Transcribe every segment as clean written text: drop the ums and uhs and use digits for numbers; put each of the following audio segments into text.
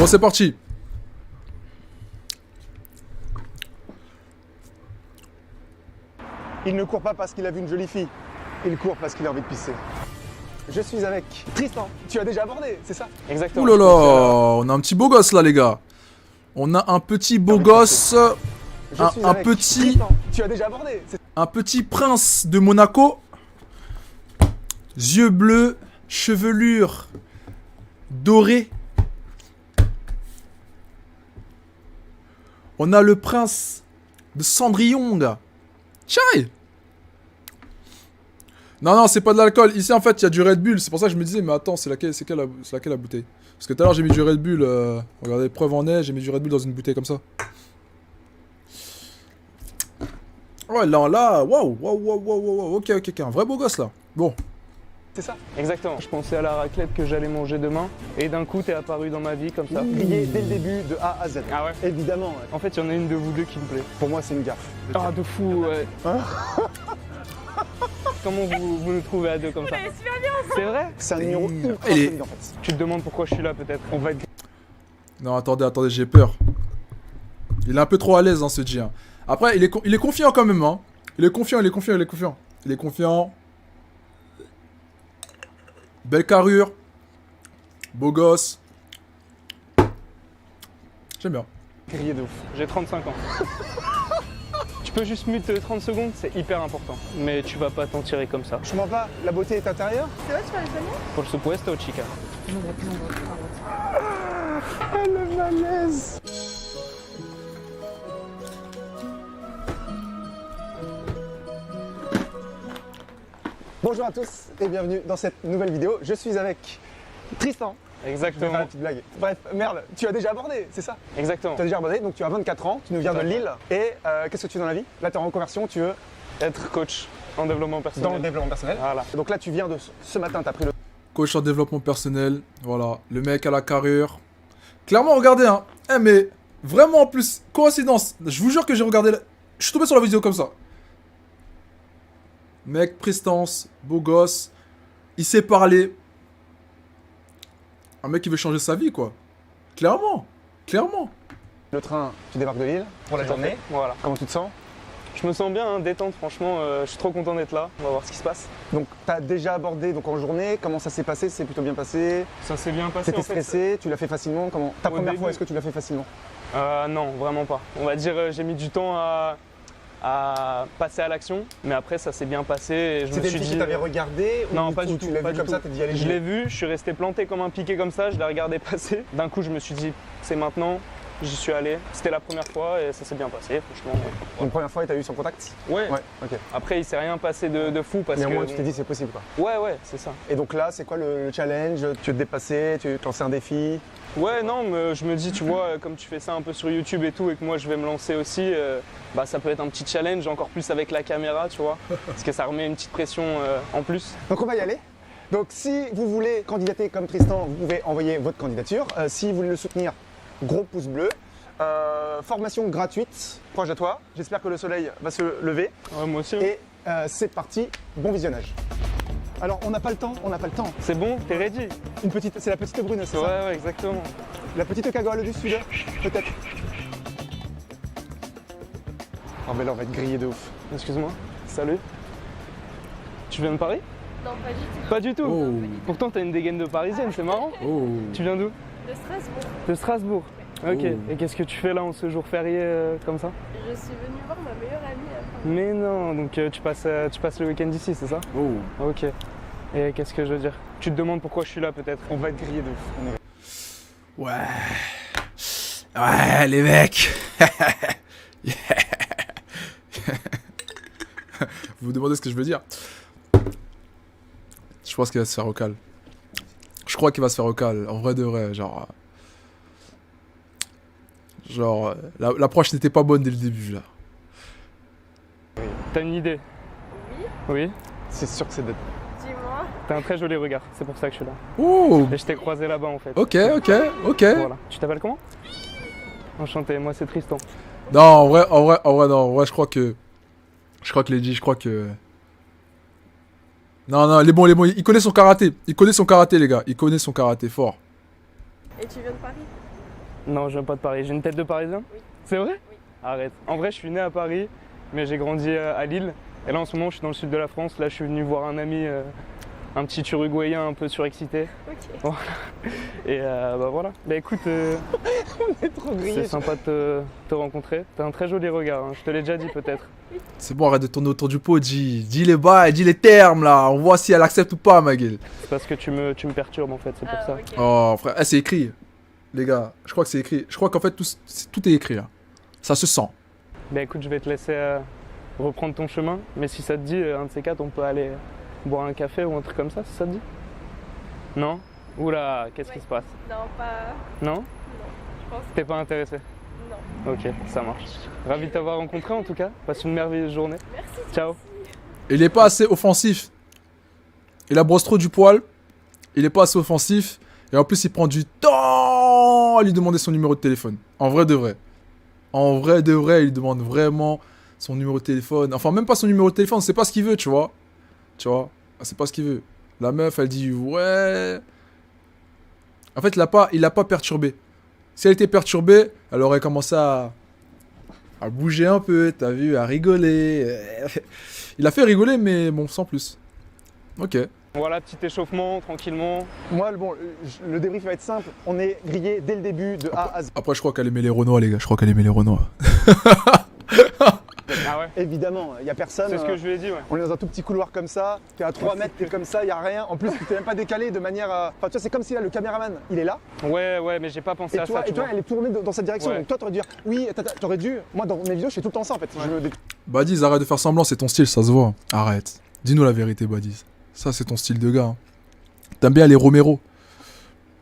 Bon, c'est parti. Il ne court pas parce qu'il a vu une jolie fille. Il court parce qu'il a envie de pisser. Je suis avec Tristan. Tu as déjà abordé, c'est ça? Exactement. Ouh là là, on a un petit beau gosse là, les gars. On a un petit beau gosse. Un petit. Tristan. Tu as déjà abordé, c'est ça? Un petit prince de Monaco. Yeux bleus, chevelure dorée. On a le prince de Cendrillon, gars. Tiens. Non, non, c'est pas de l'alcool. Ici, en fait, il y a du Red Bull. C'est pour ça que je me disais, mais attends, c'est laquelle la bouteille? Parce que tout à l'heure, j'ai mis du Red Bull. Regardez, preuve en est, j'ai mis du Red Bull dans une bouteille comme ça. Ouais, là, waouh. Ok, un vrai beau gosse, là. Bon. C'est ça? Exactement. Je pensais à la raclette que j'allais manger demain et d'un coup t'es apparu dans ma vie comme ça. Grillé dès le début de A à Z. Ah ouais? Évidemment. Ouais. En fait, il y en a une de vous deux qui me plaît. Pour moi, c'est une gaffe. Ah, de fou, ouais. Hein? Comment vous nous trouvez à deux comme ça? C'est vrai? C'est un numéro ultra Elle est- solide en fait. Tu te demandes pourquoi je suis là peut-être? On va être... Non, attendez, j'ai peur. Il est un peu trop à l'aise, hein, ce G. Hein. Après, il est confiant quand même, hein. Il est confiant. Belle carrure. Beau gosse. J'aime bien. grillé de ouf. J'ai 35 ans. Tu peux juste mute 30 secondes, c'est hyper important. Mais tu vas pas t'en tirer comme ça. Je comprends pas, la beauté est intérieure? C'est vrai, tu parles espagnol? Por supuesto, chica. Ah, le malaise! Bonjour à tous et bienvenue dans cette nouvelle vidéo. Je suis avec Tristan. Je vais faire Exactement. une petite blague. Bref, merde, tu as déjà abordé, c'est ça? Exactement. Tu as déjà abordé, donc tu as 24 ans, tu nous viens de Lille. Et qu'est-ce que tu fais dans la vie? Là, tu es en reconversion, tu veux Être coach en développement personnel. dans le développement personnel. Voilà. Donc là, tu viens de ce matin, tu as pris le... Coach en développement personnel. Voilà. Le mec à la carrure. Clairement, regardez, hein. Eh, mais vraiment, en plus, coïncidence. Je vous jure que j'ai regardé. Je suis tombé sur la vidéo comme ça. Mec, prestance, beau gosse. Il sait parler. Un mec qui veut changer sa vie, quoi. Clairement. Le train, tu débarques de Lille pour la journée. Voilà. Comment tu te sens? Je me sens bien, hein, détente, franchement, je suis trop content d'être là. On va voir ce qui se passe. Donc, tu as déjà abordé donc, en journée. Comment ça s'est passé? C'est plutôt bien passé? Ça s'est bien passé. T'étais en fait. stressé? Tu l'as fait facilement? Comment... Ta Au première début. fois, est-ce que tu l'as fait facilement? Non, vraiment pas. On va dire, j'ai mis du temps à passer à l'action, mais après ça s'est bien passé et je me C'était suis une fille dit. que t'avais regardé? Non, pas du Tu tout. l'as pas vu du comme tout. ça, t'as dit allez, Je l'ai vu, je suis resté planté comme un piqué comme ça, je l'ai regardé passer. D'un coup, je me suis dit, c'est maintenant, j'y suis allé. C'était la première fois et ça s'est bien passé, franchement. Donc, première fois, t'as eu son contact? Ouais. Ouais, ok. Après, il s'est rien passé de fou parce Mais au que. moins, tu t'es dit c'est possible quoi. Ouais, c'est ça. Et donc là, c'est quoi le challenge? Tu veux te dépasser? Tu te lancer un défi? Ouais, non, mais je me dis, tu vois, comme tu fais ça un peu sur YouTube et tout, et que moi je vais me lancer aussi, bah ça peut être un petit challenge, encore plus avec la caméra, tu vois, parce que ça remet une petite pression en plus. Donc on va y aller. Donc si vous voulez candidater comme Tristan, vous pouvez envoyer votre candidature. Si vous voulez le soutenir, gros pouce bleu. Formation gratuite, proche de toi. J'espère que le soleil va se lever. Ouais, moi aussi. Et c'est parti, bon visionnage. Alors on n'a pas le temps, C'est bon, t'es ready? Une petite, c'est la petite brune, c'est ça? Ouais, exactement. La petite cagole du sud, peut-être. Oh mais là on va être grillé de ouf. Excuse-moi, salut. Tu viens de Paris? Non, pas du tout. Pas du tout. Oh. Pourtant, t'as une dégaine de parisienne, c'est marrant. Oh. Tu viens d'où? De Strasbourg. De Strasbourg. Ok. Oh. Et qu'est-ce que tu fais là en ce jour férié comme ça? Je suis venue voir ma meilleure amie à Paris. Mais non, donc tu passes le week-end ici, c'est ça? Oh. Ok. Et qu'est-ce que je veux dire? Tu te demandes pourquoi je suis là peut-être? On va être grillé de ouf. On est- Ouais, les mecs. Yeah. Vous vous demandez ce que je veux dire? Je pense qu'il va se faire au cal. Je crois qu'il va se faire au cal, en vrai de vrai, genre... l'approche n'était pas bonne dès le début, là. T'as une idée? Oui, Oui. C'est sûr que c'est de... dis-moi. T'as un très joli regard, c'est pour ça que je suis là. Oh. Et je t'ai croisé là-bas en fait. Ok. Voilà. Tu t'appelles comment? Enchanté, moi c'est Tristan. Non, en vrai, non, je crois que Lady, je crois que... Non, il est bon, il connaît son karaté, les gars, il connaît son karaté fort. Et tu viens de Paris? Non, je viens pas de Paris. J'ai une tête de Parisien? Oui. C'est vrai? Oui. Arrête. En vrai, je suis né à Paris, mais j'ai grandi à Lille. Et là, en ce moment, je suis dans le sud de la France. Là, je suis venu voir un ami, un petit Uruguayen un peu surexcité. Ok. Et bah voilà. Bah écoute, On est trop grillés. c'est sympa de te rencontrer. T'as un très joli regard, hein. Je te l'ai déjà dit peut-être. C'est bon, arrête de tourner autour du pot, dis les bails, dis les termes là, on voit si elle accepte ou pas, ma gueule. C'est parce que tu me perturbes en fait, c'est pour Ah, ça. ok. Oh frère, c'est écrit. Les gars, je crois que c'est écrit. Je crois qu'en fait tout est écrit là. Ça se sent. Bah écoute, je vais te laisser reprendre ton chemin. Mais si ça te dit, un de ces quatre, on peut aller boire un café ou un truc comme ça, si ça te dit? Non? Oula, qu'est-ce qui se passe? Non, pas. Non? Non. Je pense T'es pas intéressé? que non. Ok, ça marche. Ravi de t'avoir rencontré en tout cas. Passe une merveilleuse journée. Merci. Ciao. Il est pas assez offensif. Il brosse trop du poil. Il est pas assez offensif. Et en plus, il prend du temps à lui demander son numéro de téléphone. En vrai de vrai. En vrai de vrai, il demande vraiment son numéro de téléphone. Enfin, même pas son numéro de téléphone, c'est pas ce qu'il veut, tu vois. Tu vois, c'est pas ce qu'il veut. La meuf, elle dit ouais. En fait, il l'a pas perturbé. Si elle était perturbée, elle aurait commencé à bouger un peu, t'as vu, à rigoler. Il a fait rigoler, mais bon, sans plus. Ok. Voilà, petit échauffement, tranquillement. Moi, bon, le débrief va être simple. On est grillé dès le début de A à Z. Après, je crois qu'elle aimait les Renois, les gars. Je crois qu'elle aimait les Renois. Ah ouais? Évidemment, il n'y a personne. C'est ce que je lui ai dit, ouais. On est dans un tout petit couloir comme ça, t'es à 3 mètres, t'es comme ça, il n'y a rien. En plus, tu t'es même pas décalé de manière à... Enfin, tu vois, c'est comme si là, le caméraman, il est là. Ouais, mais j'ai pas pensé à ça, tu vois. elle est tournée dans cette direction. Ouais. Donc toi, t'aurais dû dire, oui, t'aurais dû... Moi, dans mes vidéos, je fais tout le temps ça, en fait. Badiz, arrête de faire semblant, c'est ton style, ça se voit. Arrête. Dis-nous la vérité, Badiz. Ça, c'est ton style de gars. Hein. T'aimes bien les Romero.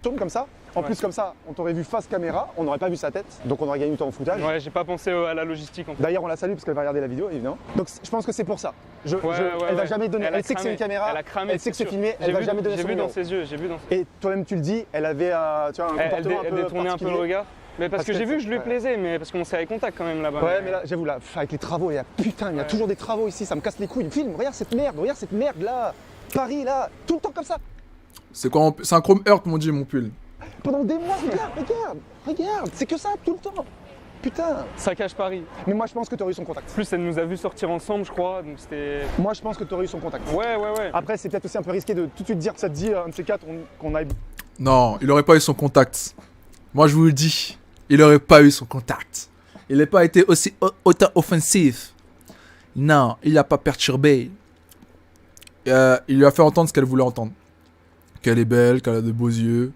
Tourne comme ça. En plus, comme ça, on t'aurait vu face caméra, on n'aurait pas vu sa tête. Donc, on aurait gagné du temps au foutage. Ouais, j'ai pas pensé à la logistique en fait. D'ailleurs, on la salue parce qu'elle va regarder la vidéo, évidemment. Donc, je pense que c'est pour ça. Elle va Ouais. jamais donner. Elle sait que c'est une caméra. Elle a cramé. Elle sait que c'est sûr. filmé. Elle va jamais donner son J'ai vu numéro. dans ses yeux, j'ai vu dans ses Et toi-même, tu le dis, elle avait tu vois, un comportement un Elle peu détournait un peu le particulier. regard. Mais parce que j'ai vu que je lui ouais. plaisais, mais parce qu'on s'est avec contact quand même là-bas. Ouais, mais là, j'avoue, là, avec les travaux, il y a putain, il y a toujours des travaux ici, ça me casse les couilles. Filme, regarde cette merde là. Paris là, tout le temps comme ça. C'est quoi C'est un Chrome Heart, mon dieu, mon pull. Pendant des mois, regarde, c'est que ça, tout le temps. Putain. Ça cache Paris. Mais moi, je pense que tu aurais eu son contact. En plus, elle nous a vu sortir ensemble, je crois, donc c'était. Moi, je pense que tu aurais eu son contact. Ouais. Après, c'est peut-être aussi un peu risqué de tout de suite dire que ça te dit, un de ces quatre, qu'on aille. Non, il aurait pas eu son contact. Moi, je vous le dis. Il aurait pas eu son contact. Il n'a pas été aussi autant offensif. Non, il l'a pas perturbé. Il lui a fait entendre ce qu'elle voulait entendre. Qu'elle est belle, qu'elle a de beaux yeux,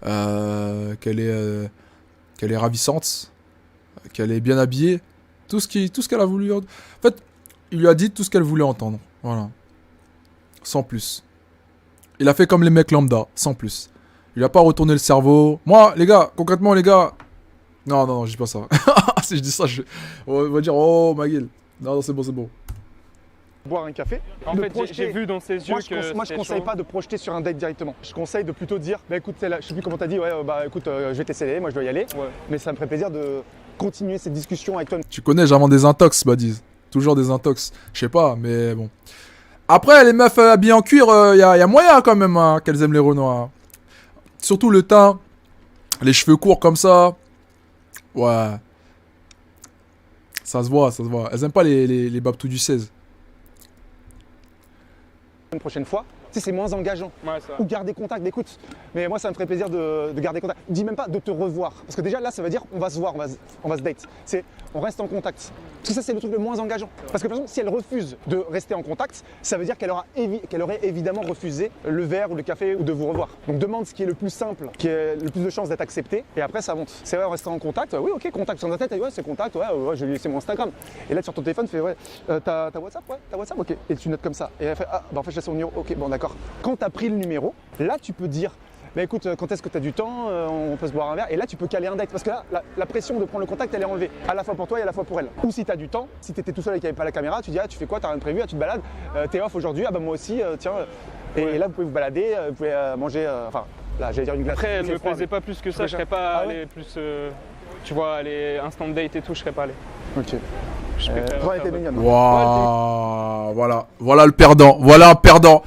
qu'elle est ravissante, qu'elle est bien habillée. Tout ce qu'elle a voulu entendre. En fait, il lui a dit tout ce qu'elle voulait entendre. Voilà. Sans plus. Il a fait comme les mecs lambda, sans plus. Il a pas retourné le cerveau. Moi, les gars, concrètement, les gars... Non, je dis pas ça. Si je dis ça, on va dire, oh, ma gueule. Non, c'est bon. Boire un café. En de fait, projeter. j'ai vu dans ses yeux Moi, que. je conseille pas de projeter sur un date directement. Je conseille de plutôt dire, bah écoute, je sais plus comment t'as dit, ouais, bah écoute, je vais t'essayer, moi je dois y aller. Ouais. Mais ça me ferait plaisir de continuer cette discussion avec toi. Tu connais, j'invente des intox, Badiz. Toujours des intox. Je sais pas, mais bon. Après, les meufs habillées en cuir, y a moyen quand même hein, qu'elles aiment les Renois. Surtout le teint, les cheveux courts comme ça. Ouais. Ça se voit. Elles aiment pas les babtous du 16. Une prochaine fois, tu sais, c'est moins engageant. Ouais, ça. Ou garder contact, écoute. Mais moi, ça me ferait plaisir de garder contact. Dis même pas de te revoir. Parce que déjà, là, ça veut dire on va se voir, on va se date. C'est on reste en contact. Parce que ça, c'est le truc le moins engageant. Parce que par exemple, si elle refuse de rester en contact, ça veut dire qu'elle aurait évidemment refusé le verre ou le café ou de vous revoir. Donc demande ce qui est le plus simple, qui a le plus de chances d'être accepté. Et après, ça monte. C'est vrai, on reste en contact. Oui, ok, contact sur ta tête. Ouais, c'est contact. Ouais, je vais lui laisser mon Instagram. Et là, sur ton téléphone, fais ouais, t'as WhatsApp. Ouais, t'as WhatsApp. Ok. Et tu notes comme ça. Et elle fait en fait, je laisse son numéro. Ok, bon, d'accord. Quand t'as pris le numéro, là, tu peux dire. Bah écoute, quand est-ce que tu as du temps, on peut se boire un verre. Et là, tu peux caler un date. Parce que là, la pression de prendre le contact, elle est enlevée. À la fois pour toi et à la fois pour elle. Ou si tu as du temps, si tu étais tout seul et qu'il n'y avait pas la caméra, tu dis, tu fais quoi, t'as rien de prévu, tu te balades, t'es off aujourd'hui, bah moi aussi, tiens. Et là, vous pouvez vous balader, vous pouvez manger, enfin, là, j'allais dire une glace. Après, elle me plaisait pas plus que ça, je serais pas allé plus. Tu vois, aller instant date et tout, je serais pas allé. Ok. Je préfère Elle était faire- mignonne. Waouh. Voilà le perdant. Voilà un perdant.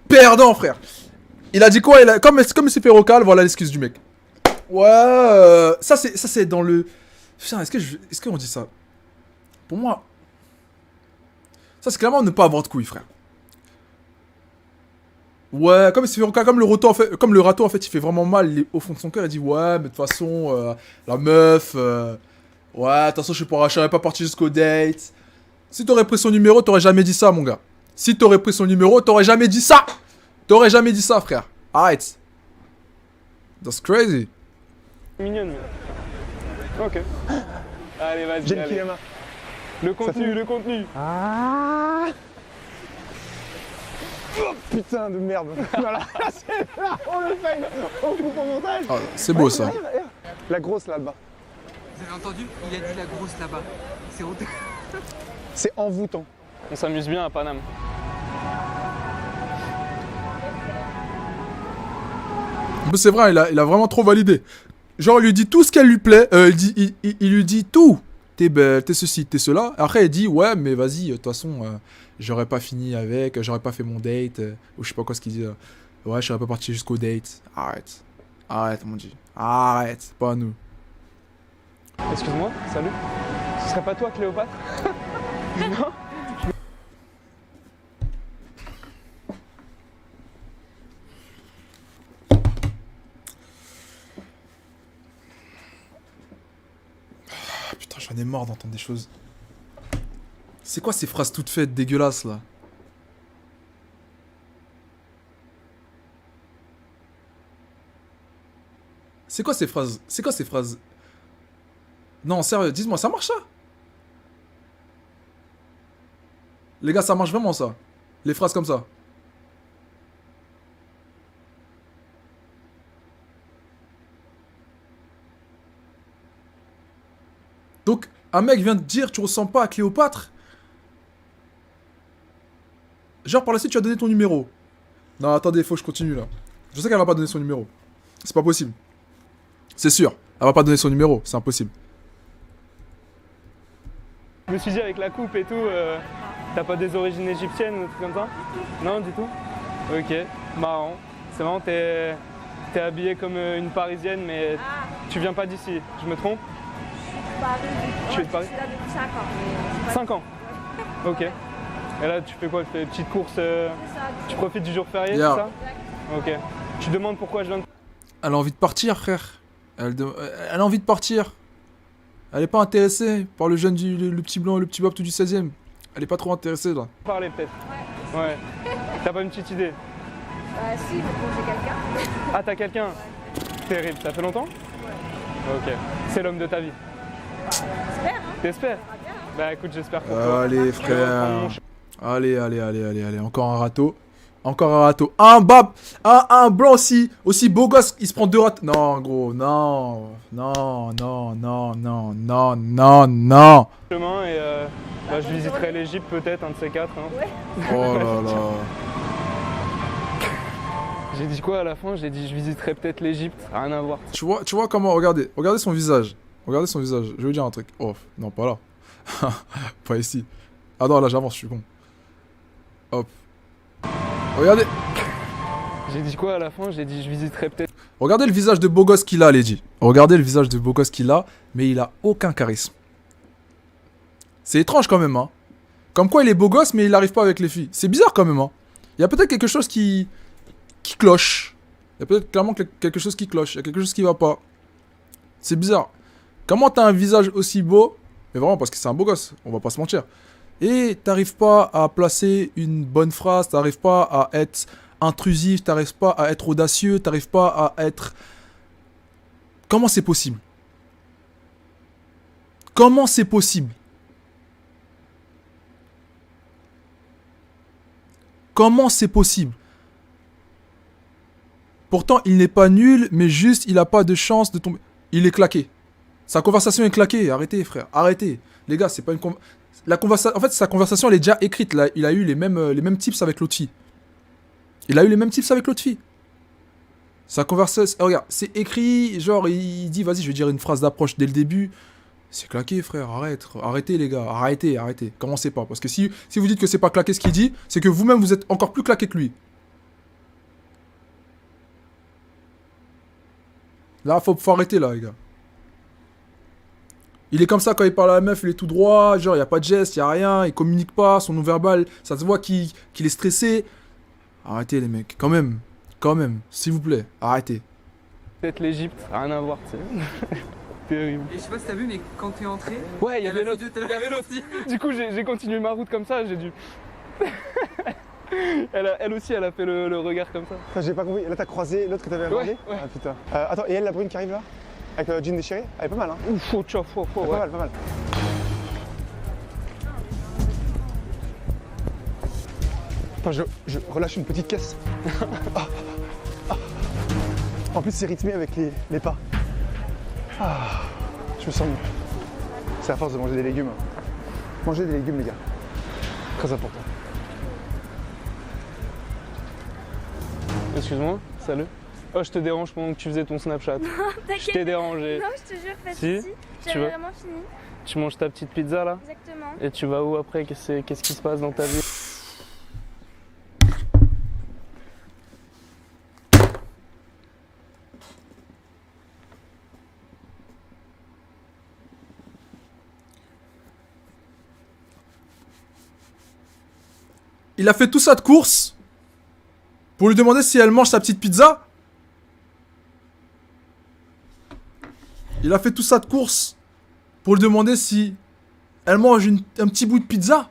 Perdant, frère. Il a dit quoi comme il s'est fait recal, voilà l'excuse du mec. Ouais, ça c'est dans le... Putain, est-ce qu'on dit ça? Pour moi, ça c'est clairement ne pas avoir de couilles, frère. Ouais, comme le râteau en fait, comme le râteau en fait, il fait vraiment mal au fond de son cœur, il dit ouais, mais de toute façon, la meuf, ouais, de toute façon, je serais pas parti jusqu'au date. Si t'aurais pris son numéro, t'aurais jamais dit ça, mon gars. Si t'aurais pris son numéro, t'aurais jamais dit ça. T'aurais jamais dit ça, frère. Arrête. That's crazy. Mignonne, mais... Ok. Allez, vas-y, J'ai le allez. Kiyama. Le contenu, le contenu. Ah oh, putain de merde. Voilà, c'est là, on le fait. On coupe au montage. Ah, c'est beau, ça. Regarde. La grosse là-bas. Vous avez entendu? Il a dit la grosse là-bas. C'est honteux. C'est envoûtant. On s'amuse bien à Paname. En plus, c'est vrai, il a vraiment trop validé. Genre, il lui dit tout ce qu'elle lui plaît. Il lui dit tout. T'es belle, t'es ceci, t'es cela. Après, il dit ouais, mais vas-y, de toute façon, j'aurais pas fini avec, j'aurais pas fait mon date, ou je sais pas quoi ce qu'il dit. Ouais, je serais pas parti jusqu'au date. Arrête. Arrête, mon dieu. Arrête, pas à nous. Excuse-moi, salut. Ce serait pas toi, Cléopâtre? Non. Ah, putain, j'en ai marre d'entendre des choses. C'est quoi ces phrases toutes faites dégueulasses là? C'est quoi ces phrases? C'est quoi ces phrases? Non, sérieux, dites-moi, ça marche ça? Les gars, ça marche vraiment ça? Les phrases comme ça? Donc, un mec vient te dire, tu ressembles pas à Cléopâtre? Genre, par la suite, tu as donné ton numéro. Non, attendez, faut que je continue là. Je sais qu'elle va pas donner son numéro. C'est pas possible. C'est sûr. Elle va pas donner son numéro, c'est impossible. Je me suis dit avec la coupe et tout, t'as pas des origines égyptiennes ou des trucs comme ça? Non, du tout? Ok, marrant. C'est marrant, t'es habillée comme une Parisienne, mais tu viens pas d'ici, je me trompe? Paris. Tu es de Paris? Je suis là depuis 5 ans. Mais 5 ans? Ok. Et là, tu fais quoi? Tu fais des petites courses, tu profites du jour férié, Yeah. c'est ça? Ok. Tu demandes pourquoi je viens de... Elle a envie de partir, frère. Elle a envie de partir. Elle est pas intéressée par le jeune le petit blanc et le petit bob tout du 16ème. Elle est pas trop intéressée là. parler peut-être? Ouais. T'as pas une petite idée? Si, mais bon, j'ai quelqu'un. Ah, t'as quelqu'un? Terrible. Ça fait longtemps? Ok. C'est l'homme de ta vie. J'espère, hein. T'espères? Ça va bien, hein. Bah écoute, j'espère pour toi. Allez, Je vais reprendre frère. mon chemin. Allez. Encore un râteau. Encore un râteau. Un blanc aussi beau gosse. Il se prend 2 râteaux. Non, gros. Non. Chemin et bah, je visiterai l'Égypte peut-être, un de ces 4. Hein. Oh là là. J'ai dit quoi à la fin? J'ai dit je visiterai peut-être l'Égypte. Rien à voir. Tu vois comment, regardez son visage. Regardez son visage. Je vais vous dire un truc. Oh, non, pas là. Pas ici. Ah non, là j'avance, je suis con. Hop. Regardez. J'ai dit quoi à la fin? J'ai dit je visiterai peut-être. Regardez le visage de beau gosse qu'il a, Lady. Regardez le visage de beau gosse qu'il a, mais il a aucun charisme. C'est étrange quand même, hein. Comme quoi il est beau gosse, mais il n'arrive pas avec les filles. C'est bizarre quand même, hein. Il y a peut-être quelque chose qui cloche. Il y a peut-être clairement quelque chose qui cloche. Il y a quelque chose qui va pas. C'est bizarre. Comment t'as un visage aussi beau? Mais vraiment, parce que c'est un beau gosse, on va pas se mentir. Et t'arrives pas à placer une bonne phrase, t'arrives pas à être intrusif, t'arrives pas à être audacieux, t'arrives pas à être... Comment c'est possible? Comment c'est possible? Comment c'est possible? Pourtant, il n'est pas nul, mais juste, il a pas de chance de tomber... Il est claqué. Sa conversation est claquée. Arrêtez, frère. Arrêtez. Les gars, c'est pas une... En fait, sa conversation, elle est déjà écrite. Là, il a eu les mêmes tips avec l'autre fille. Il a eu les mêmes tips avec l'autre fille. Sa conversation... regarde, c'est écrit. Genre, il dit, vas-y, je vais dire une phrase d'approche dès le début. C'est claqué, frère. Arrêtez, les gars. Arrêtez. Commencez pas. Parce que si vous dites que c'est pas claqué ce qu'il dit, c'est que vous-même, vous êtes encore plus claqué que lui. Là, faut arrêter, là, les gars. Il est comme ça quand il parle à la meuf, il est tout droit, genre, il n'y a pas de geste, il n'y a rien, il communique pas, son non-verbal, ça se voit qu'il est stressé. Arrêtez, les mecs, quand même, s'il vous plaît, arrêtez. Peut-être l'Égypte, rien à voir, tu sais. Terrible. Et je sais pas si t'as vu, mais quand t'es entré, Ouais, il y avait la l'autre. vidéo, t'avais l'autre aussi. Du coup, j'ai continué ma route comme ça, j'ai dû. Elle aussi, elle a fait le regard comme ça. Attends, j'ai pas compris. Là, t'as croisé l'autre que t'avais abordé Ouais. Ah putain. Attends, et elle, la brune qui arrive là avec le jean déchiré? Elle est pas mal, hein? Ouf, faut, Pas ouais. mal, pas mal. Attends, je relâche une petite caisse. Ah, ah. En plus, c'est rythmé avec les pas. Ah, je me sens mieux. C'est à force de manger des légumes. Manger des légumes, les gars. Très important. Excuse-moi, salut. Oh, je te dérange pendant que tu faisais ton Snapchat. Je t'ai dérangé. Non, je te jure, pas de Si, soucis. tu J'avais veux. vraiment fini. Tu manges ta petite pizza là Exactement. et tu vas où après? Qu'est-ce qui se passe dans ta vie? Il a fait tout ça de course pour lui demander si elle mange sa petite pizza. Il a fait tout ça de course pour lui demander si elle mange un petit bout de pizza.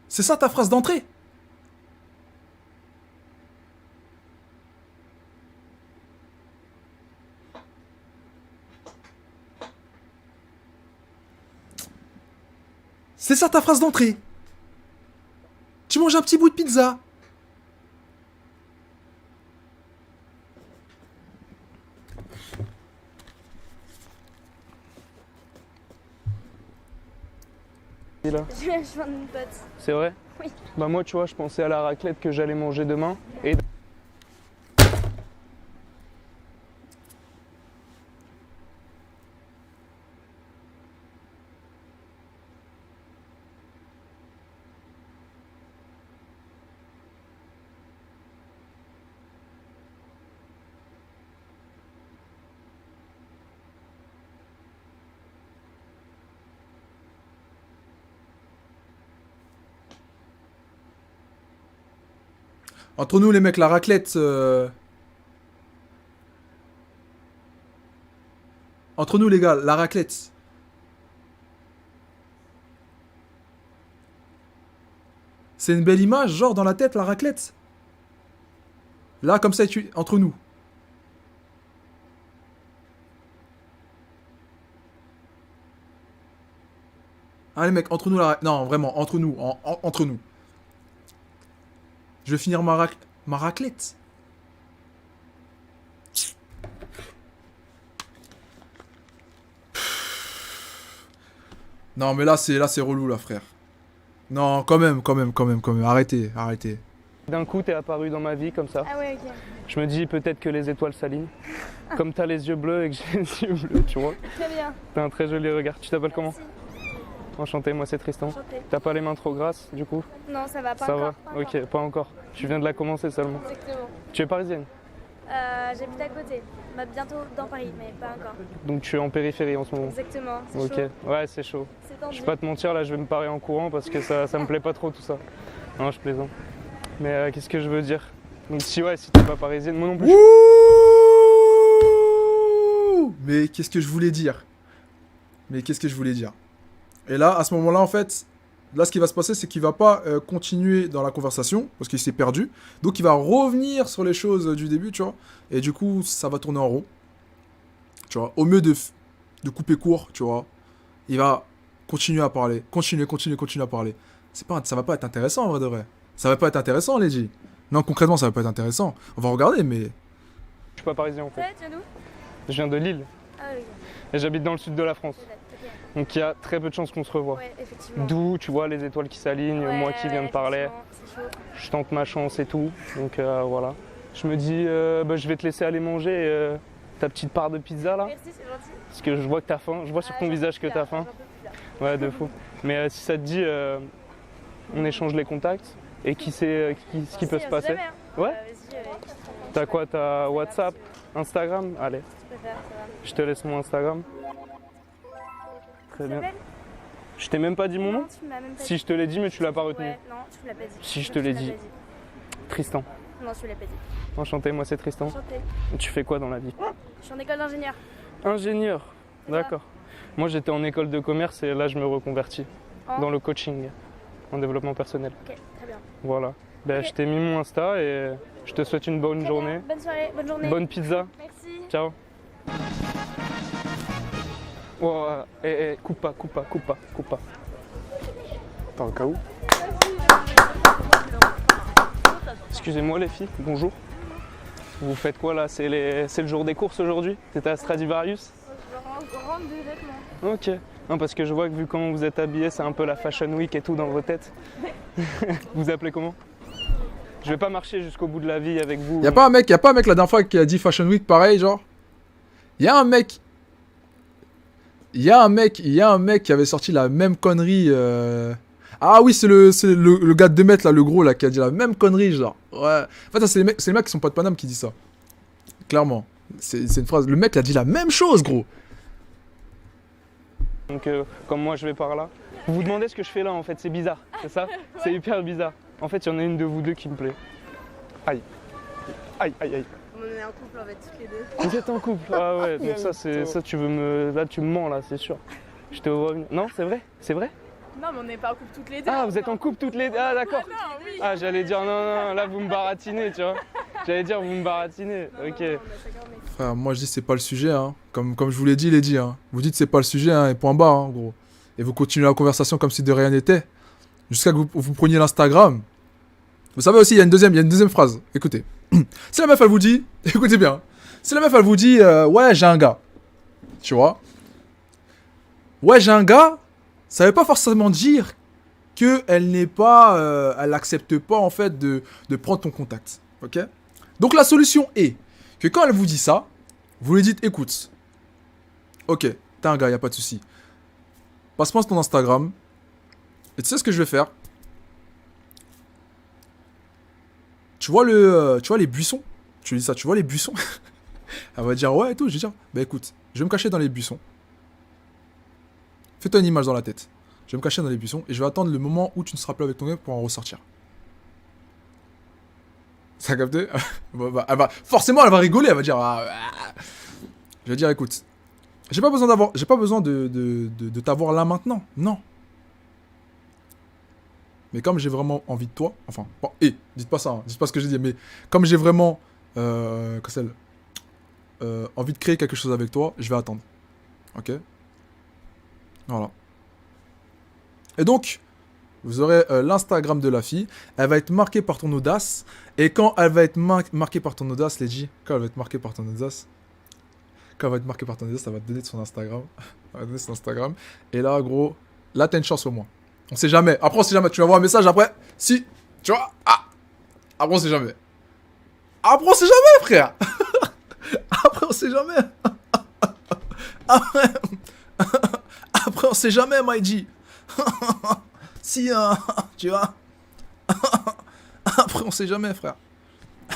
C'est ça ta phrase d'entrée? C'est ça ta phrase d'entrée? Tu manges un petit bout de pizza? Là. Je vais joindre une pote. C'est vrai? Oui. Bah moi tu vois, je pensais à la raclette que j'allais manger demain et Entre nous les mecs, la raclette... Entre nous les gars, la raclette... C'est une belle image, genre dans la tête, la raclette. Là, comme ça, entre nous. Hein les mecs, entre nous la... Non, vraiment, entre nous, entre nous. Je vais finir ma raclette. Non, mais là, c'est relou, là, frère. Non, quand même. Arrêtez. d'un coup t'es apparu dans ma vie comme ça. Ah ouais, ok. Je me dis peut-être que les étoiles s'alignent. Comme t'as les yeux bleus et que j'ai les yeux bleus, tu vois. Très bien. T'as un très joli regard. Tu t'appelles comment? Merci. Enchanté, moi c'est Tristan. Enchantée. T'as pas les mains trop grasses du coup? Non, ça va pas Ça encore. va? Ok, pas encore. Tu viens de la commencer seulement. Exactement. Tu es parisienne, J'habite à côté. Bah, bientôt dans Paris, mais pas encore. donc tu es en périphérie en ce moment. Exactement. C'est Ok, chaud. ouais c'est chaud. C'est Je tendu. vais pas te mentir, là je vais me parer en courant parce que ça me plaît pas trop tout ça. Non, je plaisante. Mais qu'est-ce que je veux dire? Donc si t'es pas parisienne, moi non plus. Ouh. Mais qu'est-ce que je voulais dire? Et là, à ce moment-là, en fait, là, ce qui va se passer, c'est qu'il va pas continuer dans la conversation, parce qu'il s'est perdu. Donc, il va revenir sur les choses du début, tu vois. Et du coup, ça va tourner en rond. Tu vois. Au mieux de couper court, tu vois. Il va continuer à parler. Continuer à parler. Ça va pas être intéressant, en vrai de vrai. Ça va pas être intéressant, Lady. Non, concrètement, ça va pas être intéressant. On va regarder, mais... Je suis pas parisien en Ça fait. va, tu viens d'où? Je viens de Lille Ah oui, et j'habite dans le sud de la France. ok. Donc il y a très peu de chances qu'on se revoie. Ouais, effectivement. D'où, tu vois, les étoiles qui s'alignent, Ouais, moi qui viens de ouais, parler. effectivement, c'est chaud. Je tente ma chance et tout. Donc voilà. Je me dis, je vais te laisser aller manger ta petite part de pizza là. Merci, c'est gentil. Parce que je vois que t'as faim. Je vois sur Ah, ton j'en visage peux que plus, là, t'as faim. j'en peux plus, là. Ouais, de fou. Mais si ça te dit, on échange les contacts. Et qui sait ce qui peut Si, se on passer? sait jamais, hein. Ouais. Vas-y, T'as quoi? T'as WhatsApp, Instagram? Allez, je préfère, ça va. je te laisse mon Instagram. Très Tu bien. t'appelles? Je t'ai même pas dit mon nom? Non, tu m'as même pas Si dit. je te l'ai dit, mais tu l'as pas retenu. Ouais, non, tu me l'as pas dit. Si, je Non, te tu l'ai me l'as dit. pas Tristan. Non, tu me l'as pas dit. Enchanté, moi c'est Tristan. Enchantée. Tu fais quoi dans la vie? Je suis en école d'ingénieur. Ingénieur. C'est ça. D'accord. Moi j'étais en école de commerce et là je me reconvertis En dans le coaching, en développement personnel. Ok, très bien. Voilà. Ben, Ok. je t'ai mis mon Insta et je te souhaite une bonne Très journée. bien. Bonne soirée, bonne journée. Bonne pizza. Merci. Ciao. Oh, coupe pas, coupe pas, coupe pas, coupe pas. Attends, au cas où. Excusez-moi les filles, bonjour. Vous faites quoi là? C'est le jour des courses aujourd'hui? T'étais à Stradivarius? Je rentre des vêtements. Ok. Non, parce que je vois que vu comment vous êtes habillés, c'est un peu la Fashion Week et tout dans vos têtes. Vous vous appelez comment? Je vais pas marcher jusqu'au bout de la vie avec vous. Y a pas un mec la dernière fois qui a dit Fashion Week pareil, genre. Y a un mec qui avait sorti la même connerie. Ah oui, c'est le gars de 2 mètres là, le gros là, qui a dit la même connerie, genre. Ouais. En fait, ça, c'est les mecs qui sont pas de Paname qui disent ça. Clairement. C'est une phrase. Le mec a dit la même chose, gros. Donc comme moi je vais par là. Vous vous demandez ce que je fais là en fait, c'est bizarre, c'est ça? C'est hyper bizarre. En fait, il y en a une de vous deux qui me plaît. Aïe, aïe, aïe. On est en couple en fait, toutes les deux. Vous êtes en couple? Ah ouais, donc ça tu veux me... Là tu me mens là, c'est sûr. Je te vois venir. Non, c'est vrai? C'est vrai? Non, mais on n'est pas en couple toutes les deux. Ah, vous êtes en couple toutes les deux? Ah d'accord. Non, oui. Ah, j'allais dire non, là vous me baratinez, tu vois. J'allais dire vous me baratinez. Ok. Frère, moi je dis c'est pas le sujet, hein. Comme je vous l'ai dit, les dit, hein. Vous dites c'est pas le sujet, hein, et point barre, hein, gros. Et vous continuez la conversation comme si de rien n'était. Jusqu'à que vous preniez l'Instagram. Vous savez aussi, il y a une deuxième phrase. Écoutez. Si la meuf elle vous dit, écoutez bien. Si la meuf elle vous dit, ouais j'ai un gars. Tu vois. Ouais j'ai un gars. Ça veut pas forcément dire que elle n'est pas, elle accepte pas en fait de prendre ton contact. Ok. Donc la solution est que quand elle vous dit ça, vous lui dites écoute, ok, t'as un gars, y a pas de souci. Passe-moi ton Instagram. Et tu sais ce que je vais faire? Tu vois les buissons? Tu lui dis ça, tu vois les buissons? Elle va dire ouais et tout. Je vais dire bah écoute, je vais me cacher dans les buissons. Fais-toi une image dans la tête. Je vais me cacher dans les buissons et je vais attendre le moment où tu ne seras plus avec ton gars pour en ressortir. Ça a capté? Forcément, elle va rigoler, elle va dire Je vais dire écoute, j'ai pas besoin de t'avoir là maintenant. Non. Mais comme j'ai vraiment envie de toi, enfin, bon, dites pas ça, hein, dites pas ce que j'ai dit, mais comme j'ai vraiment envie de créer quelque chose avec toi, je vais attendre. Ok? Voilà. Et donc, vous aurez l'Instagram de la fille, elle va être marquée par ton audace, et quand elle va être marquée par ton audace, Lady, quand elle va être marquée par ton audace, elle va te donner son Instagram, elle va donner son Instagram, et là, gros, là, t'as une chance au moins. On sait jamais. Après, on sait jamais. Tu vas voir un message après. Si. Tu vois. Ah. Après, on sait jamais. Après, on sait jamais, frère. Après, on sait jamais. Après, on sait jamais, Maïji. Si, tu vois. Après, on sait jamais, frère.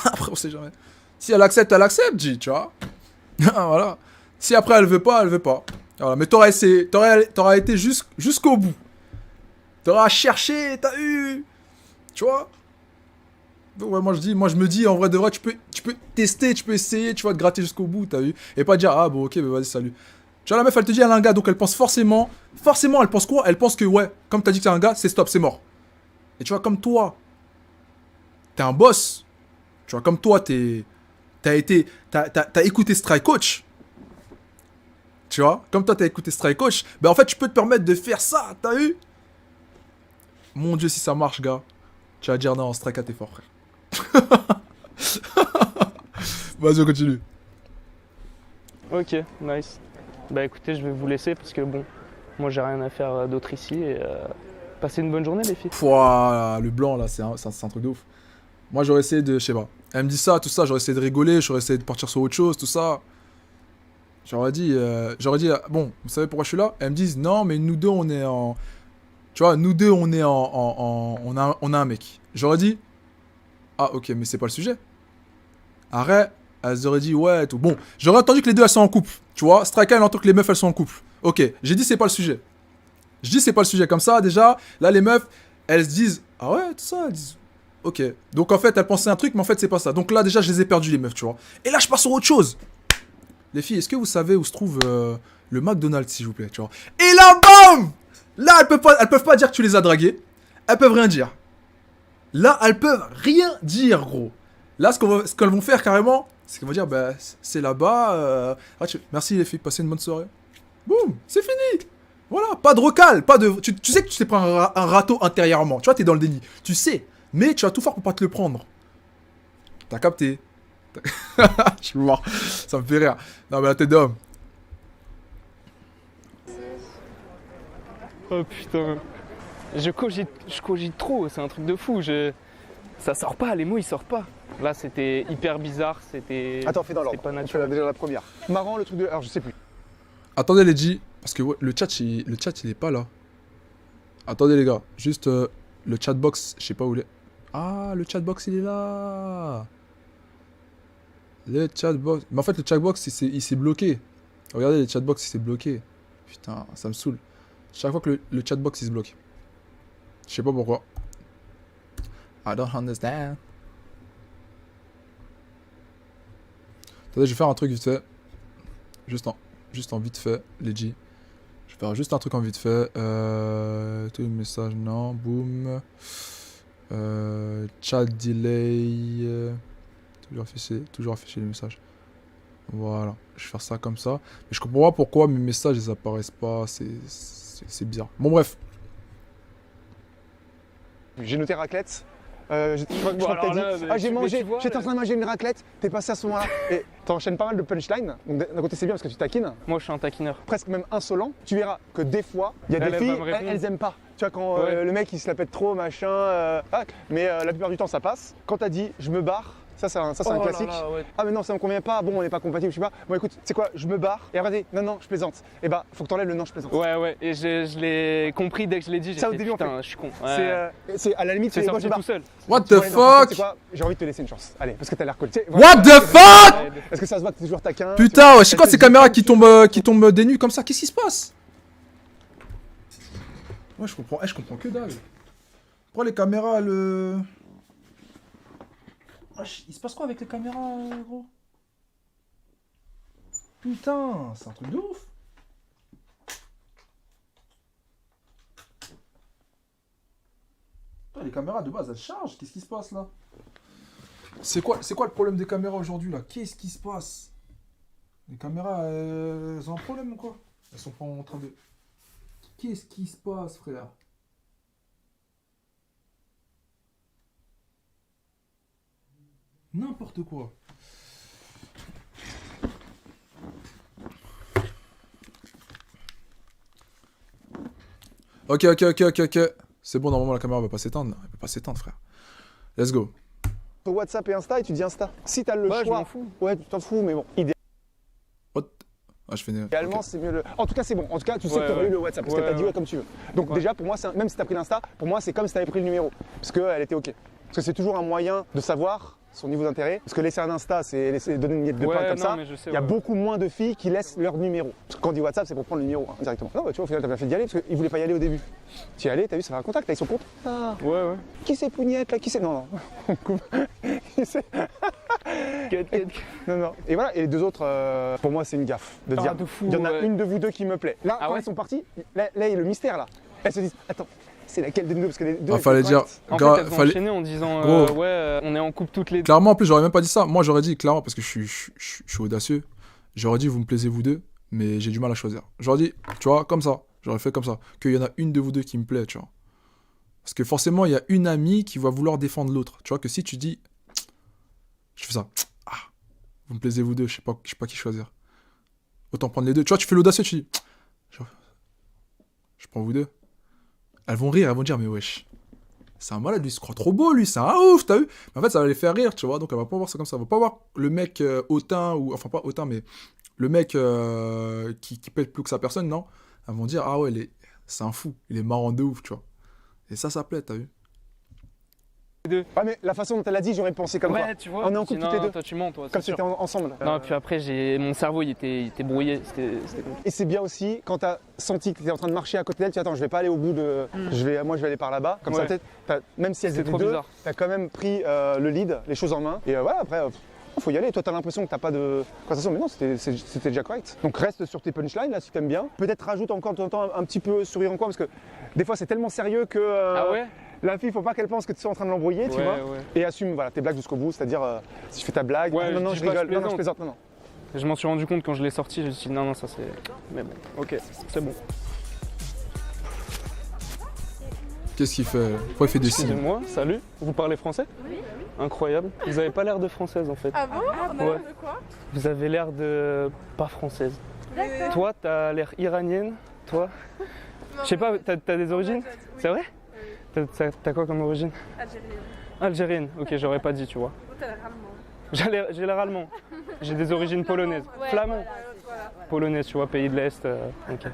Après, on sait jamais. Si elle accepte, G, tu vois. Voilà. Si après, elle veut pas, elle veut pas. Voilà. Mais t'auras essayé. T'auras été jusqu'au bout. T'auras cherché, t'as eu. Tu vois? Donc ouais, moi je me dis, en vrai de vrai, tu peux tester, tu peux essayer, tu vois, de gratter jusqu'au bout, t'as vu? Et pas dire, ah bon, ok, bah vas-y, salut. Tu vois, la meuf, elle te dit, elle a un gars, donc elle pense forcément, elle pense quoi? Elle pense que, ouais, comme t'as dit que t'as un gars, c'est stop, c'est mort. Et tu vois, comme toi, t'es un boss. Tu vois, comme toi, t'as écouté Strike Coach. Tu vois, comme toi, t'as écouté Strike Coach, bah en fait, tu peux te permettre de faire ça, t'as vu? Mon Dieu, si ça marche, gars. Tu vas dire non, Strike, t'es fort, frère. Vas-y, on continue. Ok, nice. Bah écoutez, je vais vous laisser parce que bon, moi j'ai rien à faire d'autre ici et passez une bonne journée les filles. Pouah, le blanc là, c'est un truc de ouf. Moi j'aurais essayé de, je sais pas, elle me dit ça, tout ça, j'aurais essayé de rigoler, j'aurais essayé de partir sur autre chose, tout ça. J'aurais dit, bon, vous savez pourquoi je suis là? Elles me disent non, mais nous deux on est en... Tu vois, nous deux on est on a un mec. j'aurais dit, ah ok, mais c'est pas le sujet. Arrête, elles auraient dit, ouais, tout. Bon, j'aurais entendu que les deux, elles sont en couple. Tu vois, Striker, il entend que les meufs, elles sont en couple. Ok, j'ai dit, c'est pas le sujet. Je dis, c'est pas le sujet. Comme ça, déjà, là, les meufs, elles se disent, ah ouais, tout ça, elles disent, ok. Donc, en fait, elles pensaient un truc, mais en fait, c'est pas ça. Donc là, déjà, je les ai perdus, les meufs, tu vois. Et là, je passe sur autre chose. Les filles, est-ce que vous savez où se trouve le McDonald's, s'il vous plaît, tu vois. Et là, bam! Là, elles peuvent pas dire que tu les as draguées. Elles peuvent rien dire. Là, elles peuvent rien dire, gros. Là, ce qu'elles vont faire carrément, c'est qu'elles vont dire, bah, c'est là-bas. Merci les filles, passez une bonne soirée. Boum, c'est fini. Voilà, pas de recal, pas de. Tu sais que tu t'es pris un râteau intérieurement. Tu vois, t'es dans le déni. Tu sais, mais tu vas tout faire pour pas te le prendre. T'as capté. Je suis mort. Ça me fait rire. Non, mais la tête d'homme. Oh putain. Je cogite trop, c'est un truc de fou. Ça sort pas, les mots ils sortent pas. Là c'était hyper bizarre, c'était. Attends, fais dans l'ordre. Pas On fait naturel. déjà la première. Marrant le truc de. Alors je sais plus. Attendez, les G. Parce que ouais, le chat, il est pas là. Attendez, les gars. Juste le chatbox, je sais pas où il est. Ah, le chatbox, il est là. Le chatbox. Mais en fait, le chatbox, il s'est bloqué. Regardez, le chatbox, il s'est bloqué. Putain, ça me saoule. Chaque fois que le chatbox, il se bloque. Je sais pas pourquoi. I don't understand. Attendez, je vais faire un truc vite fait. Juste en vite fait, les G. Je vais faire juste un truc en vite fait. Tous les messages, non. Boom. Chat delay. Toujours afficher les messages. Voilà. Je vais faire ça comme ça. Mais je comprends pas pourquoi mes messages ils apparaissent pas. C'est bizarre. Bon, bref. J'ai noté raclette. Je crois que alors t'as dit. là, mais Ah, j'ai tu- mais mangé, tu vois, j'étais en train de manger une raclette, t'es passé à ce moment-là. Et t'enchaînes pas mal de punchlines. Donc d'un côté, c'est bien parce que tu taquines, Moi je suis un taquineur. presque même insolent. Tu verras que des fois, il y a Elle des va filles, me répondre. elles aiment pas. Tu vois, quand Ouais. le mec il se la pète trop, machin. Mais la plupart du temps, ça passe. Quand t'as dit je me barre, ça c'est un Oh là classique. là, ouais. Ah, mais non, ça me convient pas. Bon, on n'est pas compatible, je sais pas. Bon, écoute, c'est quoi, je me barre. Et après, t'as dit, non, je plaisante. Et bah, faut que t'enlèves le non, je plaisante. Ouais, et je l'ai compris dès que je l'ai dit. J'ai Ça, au fait, début, on putain, fait. je suis con. Ouais. C'est à la limite, C'est moi, sorti je me tout seul. What barre. the Ouais, non, fuck? c'est quoi, j'ai envie de te laisser une chance. Allez, parce que t'as l'air cool. Tu sais, What the fuck? Ouais, Parce que ça se voit que t'es toujours taquin. Putain, ouais, c'est quoi Elle ces te dit, caméras qui tombent des nues comme ça? Qu'est-ce qui se passe? Ouais, je comprends que dalle. Pourquoi les caméras, il se passe quoi avec les caméras, gros? Putain, c'est un truc de ouf. Putain, les caméras de base, elles chargent. Qu'est-ce qui se passe là? C'est quoi le problème des caméras aujourd'hui là? Qu'est-ce qui se passe? Les caméras, elles ont un problème ou quoi? Elles sont pas en train de... Qu'est-ce qui se passe, frère? N'importe quoi. Ok. C'est bon, normalement la caméra va pas s'éteindre. Elle va pas s'éteindre, frère. Let's go. WhatsApp et Insta et tu dis Insta. Si t'as le Ouais, je choix. m'en fous. Ouais, tu t'en fous, mais bon. What? Ah, je fais... Idéalement, ok. c'est mieux le. En tout cas, c'est bon. En tout cas, tu sais Ouais, que t'aurais ouais. eu le WhatsApp parce que Ouais, t'as dit ouais. ouais comme tu veux. Donc, Ouais. déjà, pour moi, même si t'as pris l'Insta, pour moi, c'est comme si t'avais pris le numéro. Parce qu'elle était OK. Parce que c'est toujours un moyen de savoir son niveau d'intérêt. Parce que laisser un Insta, c'est laisser donner une miette de pain Ouais, comme non, ça. mais je sais, Il y a ouais. beaucoup moins de filles qui laissent leur numéro. Parce que quand on dit WhatsApp, c'est pour prendre le numéro directement. Non, bah, tu vois, au final, t'as bien fait d'y aller parce qu'ils voulaient pas y aller au début. Tu y allais, t'as vu, ça fait un contact, là, ils sont contents. Ah, Ouais. qui c'est Pougnette là? Qui c'est? Non, on coupe. Qui c'est? Non. Et voilà, et les deux autres, pour moi, c'est une gaffe de Ah, dire. de fou, Il y en a ouais. une de vous deux qui me plaît. Là, Ah quand ouais elles sont parties, là, il y a le mystère là. Elles se disent, attends, c'est laquelle des deux? Parce que les deux. Ah, elles fallait sont dire... correctes. En gars, fait, elles ont fallait... enchaîné en disant Gros. ouais, on est en couple toutes les deux. Clairement, en plus, j'aurais même pas dit ça. Moi, j'aurais dit, clairement, parce que je suis audacieux, j'aurais dit, vous me plaisez vous deux, mais j'ai du mal à choisir. J'aurais dit, tu vois, comme ça. J'aurais fait comme ça. Qu'il y en a une de vous deux qui me plaît, tu vois. Parce que forcément, il y a une amie qui va vouloir défendre l'autre. Tu vois, que si tu dis, je fais ça, ah, vous me plaisez vous deux, je sais pas qui choisir. Autant prendre les deux. Tu vois, tu fais l'audacieux, tu dis, je prends vous deux. Elles vont rire, elles vont dire, mais wesh. C'est un malade, lui, il se croit trop beau, lui, c'est un ouf, t'as vu? Mais en fait, ça va les faire rire, tu vois, donc elle va pas voir ça comme ça. Elle va pas voir le mec hautain, ou enfin pas hautain, mais le mec qui pète plus que sa personne, non. Elles vont dire, ah ouais, c'est un fou, il est marrant de ouf, tu vois. Et ça plaît, t'as vu? Ah, mais la façon dont elle a dit, j'aurais pensé comme Ouais, toi. tu vois. On est en couple Sinon, toutes les deux. toi tu mens, toi. Comme c'est si sûr. on était ensemble. Non, puis après, mon cerveau, il était brouillé. C'était con. Et c'est bien aussi quand t'as senti que t'étais en train de marcher à côté d'elle, tu dis attends, je vais pas aller au bout de. Moi je vais aller par là-bas. Comme ça, Ouais. peut-être, même si elles C'était étaient trop deux, bizarre. t'as quand même pris le lead, les choses en main. Et voilà, après, faut y aller. Toi, t'as l'impression que t'as pas de conversation, mais non, c'était déjà correct. Donc reste sur tes punchlines là si t'aimes bien. Peut-être rajoute encore de temps en temps un petit peu sourire en coin parce que des fois c'est tellement sérieux que. Ah ouais? La fille, faut pas qu'elle pense que tu es en train de l'embrouiller, tu Ouais, vois. ouais. Et assume voilà, tes blagues jusqu'au bout, c'est-à-dire si tu fais ta blague, Ouais, non, je je dis pas, je rigole, non, je plaisante. plaisante, non. Je m'en suis rendu compte quand je l'ai sorti, je me suis dit non, ça c'est. Mais bon, ok, c'est bon. Qu'est-ce qu'il fait? Pourquoi il fait des signes? Excusez-moi, salut. Vous parlez français? Oui. Incroyable. Vous avez pas l'air de française en fait. Ah bon? On a Ouais. l'air de quoi? Vous avez l'air de pas française. Toi, t'as l'air iranienne. Toi, je sais pas, t'as des origines? C'est vrai? T'as quoi comme origine? Algérienne. Algérienne. Ok, j'aurais pas dit, tu vois. Toi, t'as l'air allemand. J'ai l'air allemand. J'ai des origines polonaises. Flamand. Voilà. Polonaise, tu vois, pays de l'Est. Ok.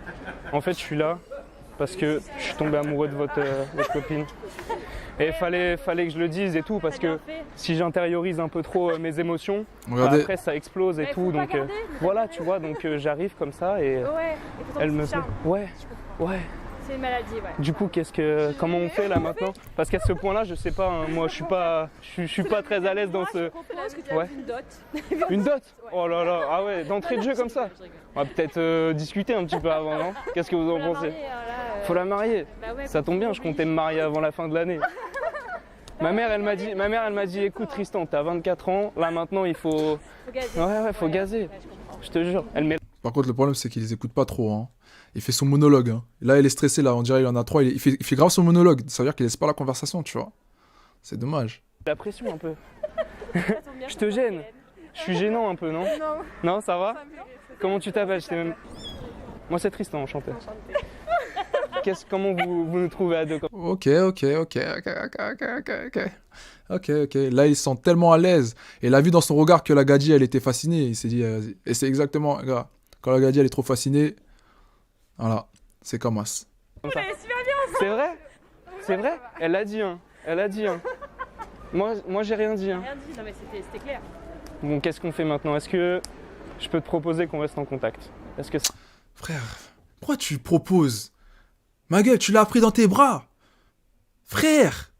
En fait, je suis là parce que je suis tombé amoureux de votre copine. Et il fallait que je le dise et tout, parce que si j'intériorise un peu trop mes émotions, Regardez. après ça explose et tout. Donc voilà, tu vois, donc j'arrive comme ça et Ouais, et pourtant, elle c'est me fait. charme. Ouais, ouais. C'est une maladie, ouais. Du coup, comment on fait là maintenant? Parce qu'à ce point-là, je sais pas, hein, moi je suis pas très à l'aise dans ce. Est-ce que tu Ouais. as une dot? Une dot? Oh là là, ah ouais, d'entrée de jeu comme ça. On va peut-être discuter un petit peu avant, non? Qu'est-ce que vous en pensez? Faut la marier. Bah ouais, Ça tombe bien, je comptais me marier avant la fin de l'année. Ma mère, elle m'a dit, écoute Tristan, t'as 24 ans, là maintenant il faut. faut gazer. Ouais, faut gazer. Ouais, je comprends. Je te jure. Elle met. Par contre, le problème, c'est qu'il les écoute pas trop. Hein. Il fait son monologue. Hein. Et là, il est stressé. Là, on dirait qu'il en a trois. Il fait grave son monologue. Ça veut dire qu'il laisse pas la conversation, tu vois. C'est dommage. La pression un peu. Ça tombe bien, Je te gêne. Je suis gênant un peu, non? Non, Non, ça va? ça me fait rire. Comment tu t'appelles? Moi, c'est Tristan, enchanté. Comment vous nous trouvez à deux comme... Ok. Là, il se sent tellement à l'aise. Et il a vu dans son regard que la Gadji, elle était fascinée. Il s'est dit, vas-y. Et c'est exactement, gars, quand la Gadji, elle est trop fascinée, voilà, c'est comme as. ça? C'est vrai? C'est vrai? Elle l'a dit, hein. Elle a dit, hein. Moi, j'ai rien dit, hein. Rien dit, non mais c'était clair. Bon, qu'est-ce qu'on fait maintenant? Est-ce que je peux te proposer qu'on reste en contact? Est-ce que Frère, pourquoi tu proposes? Ma gueule, tu l'as pris dans tes bras. Frère.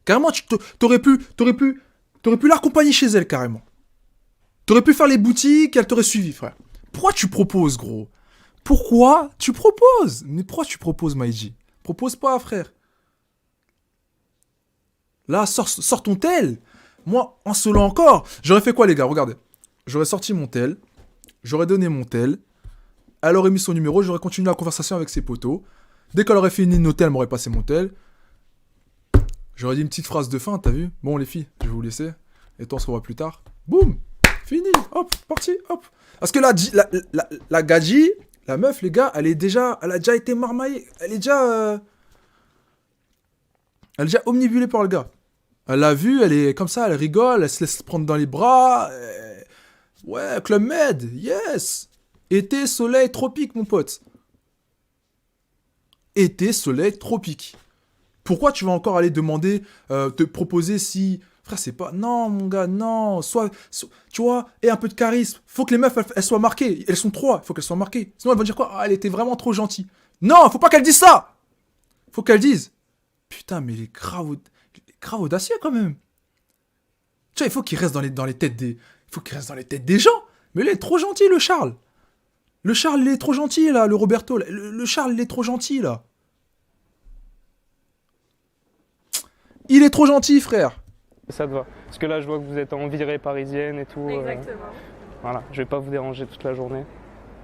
Carrément, t'aurais pu l'accompagner chez elle, carrément. T'aurais pu faire les boutiques, elle t'aurait suivi, frère. Pourquoi tu proposes, gros? Pourquoi tu proposes? Mais pourquoi tu proposes, Maïji? Propose pas, frère. Là, sors ton tel. Moi, en solo encore, j'aurais fait quoi, les gars? Regardez. J'aurais sorti mon tel. J'aurais donné mon tel. Elle aurait mis son numéro. J'aurais continué la conversation avec ses potos. Dès qu'elle aurait fini nos tels, elle m'aurait passé mon tel. J'aurais dit une petite phrase de fin, t'as vu? Bon, les filles, je vais vous laisser. Et toi, on se revoit plus tard. Boum! Fini. Hop, parti, hop. Parce que la Gadji, la meuf, les gars, elle a déjà été marmaillée. Elle est déjà omnibulée par le gars. Elle l'a vu, elle est comme ça, elle rigole, elle se laisse prendre dans les bras. Ouais, Club Med, yes. Été, soleil, tropique, mon pote. Été, soleil, tropique. Pourquoi tu vas encore aller demander, te proposer si... Frère, c'est pas... Non, mon gars, non. Tu vois, et un peu de charisme. Faut que les meufs, elles soient marquées. Elles sont trois, il faut qu'elles soient marquées. Sinon, elles vont dire quoi? Ah, elle était vraiment trop gentille. Non, faut pas qu'elles disent ça. Faut qu'elles disent... Putain, mais il est grave audacieux, quand même. Tu vois, il faut qu'il reste dans les têtes des... Il faut qu'il reste dans les têtes des gens. Mais là, il est trop gentil, le Charles. Le Charles, il est trop gentil, là. Le Roberto, là. Le Charles, il est trop gentil, là. Il est trop gentil, frère. ça te va? Parce que là, je vois que vous êtes en virée parisienne et tout. Exactement. Voilà, je vais pas vous déranger toute la journée.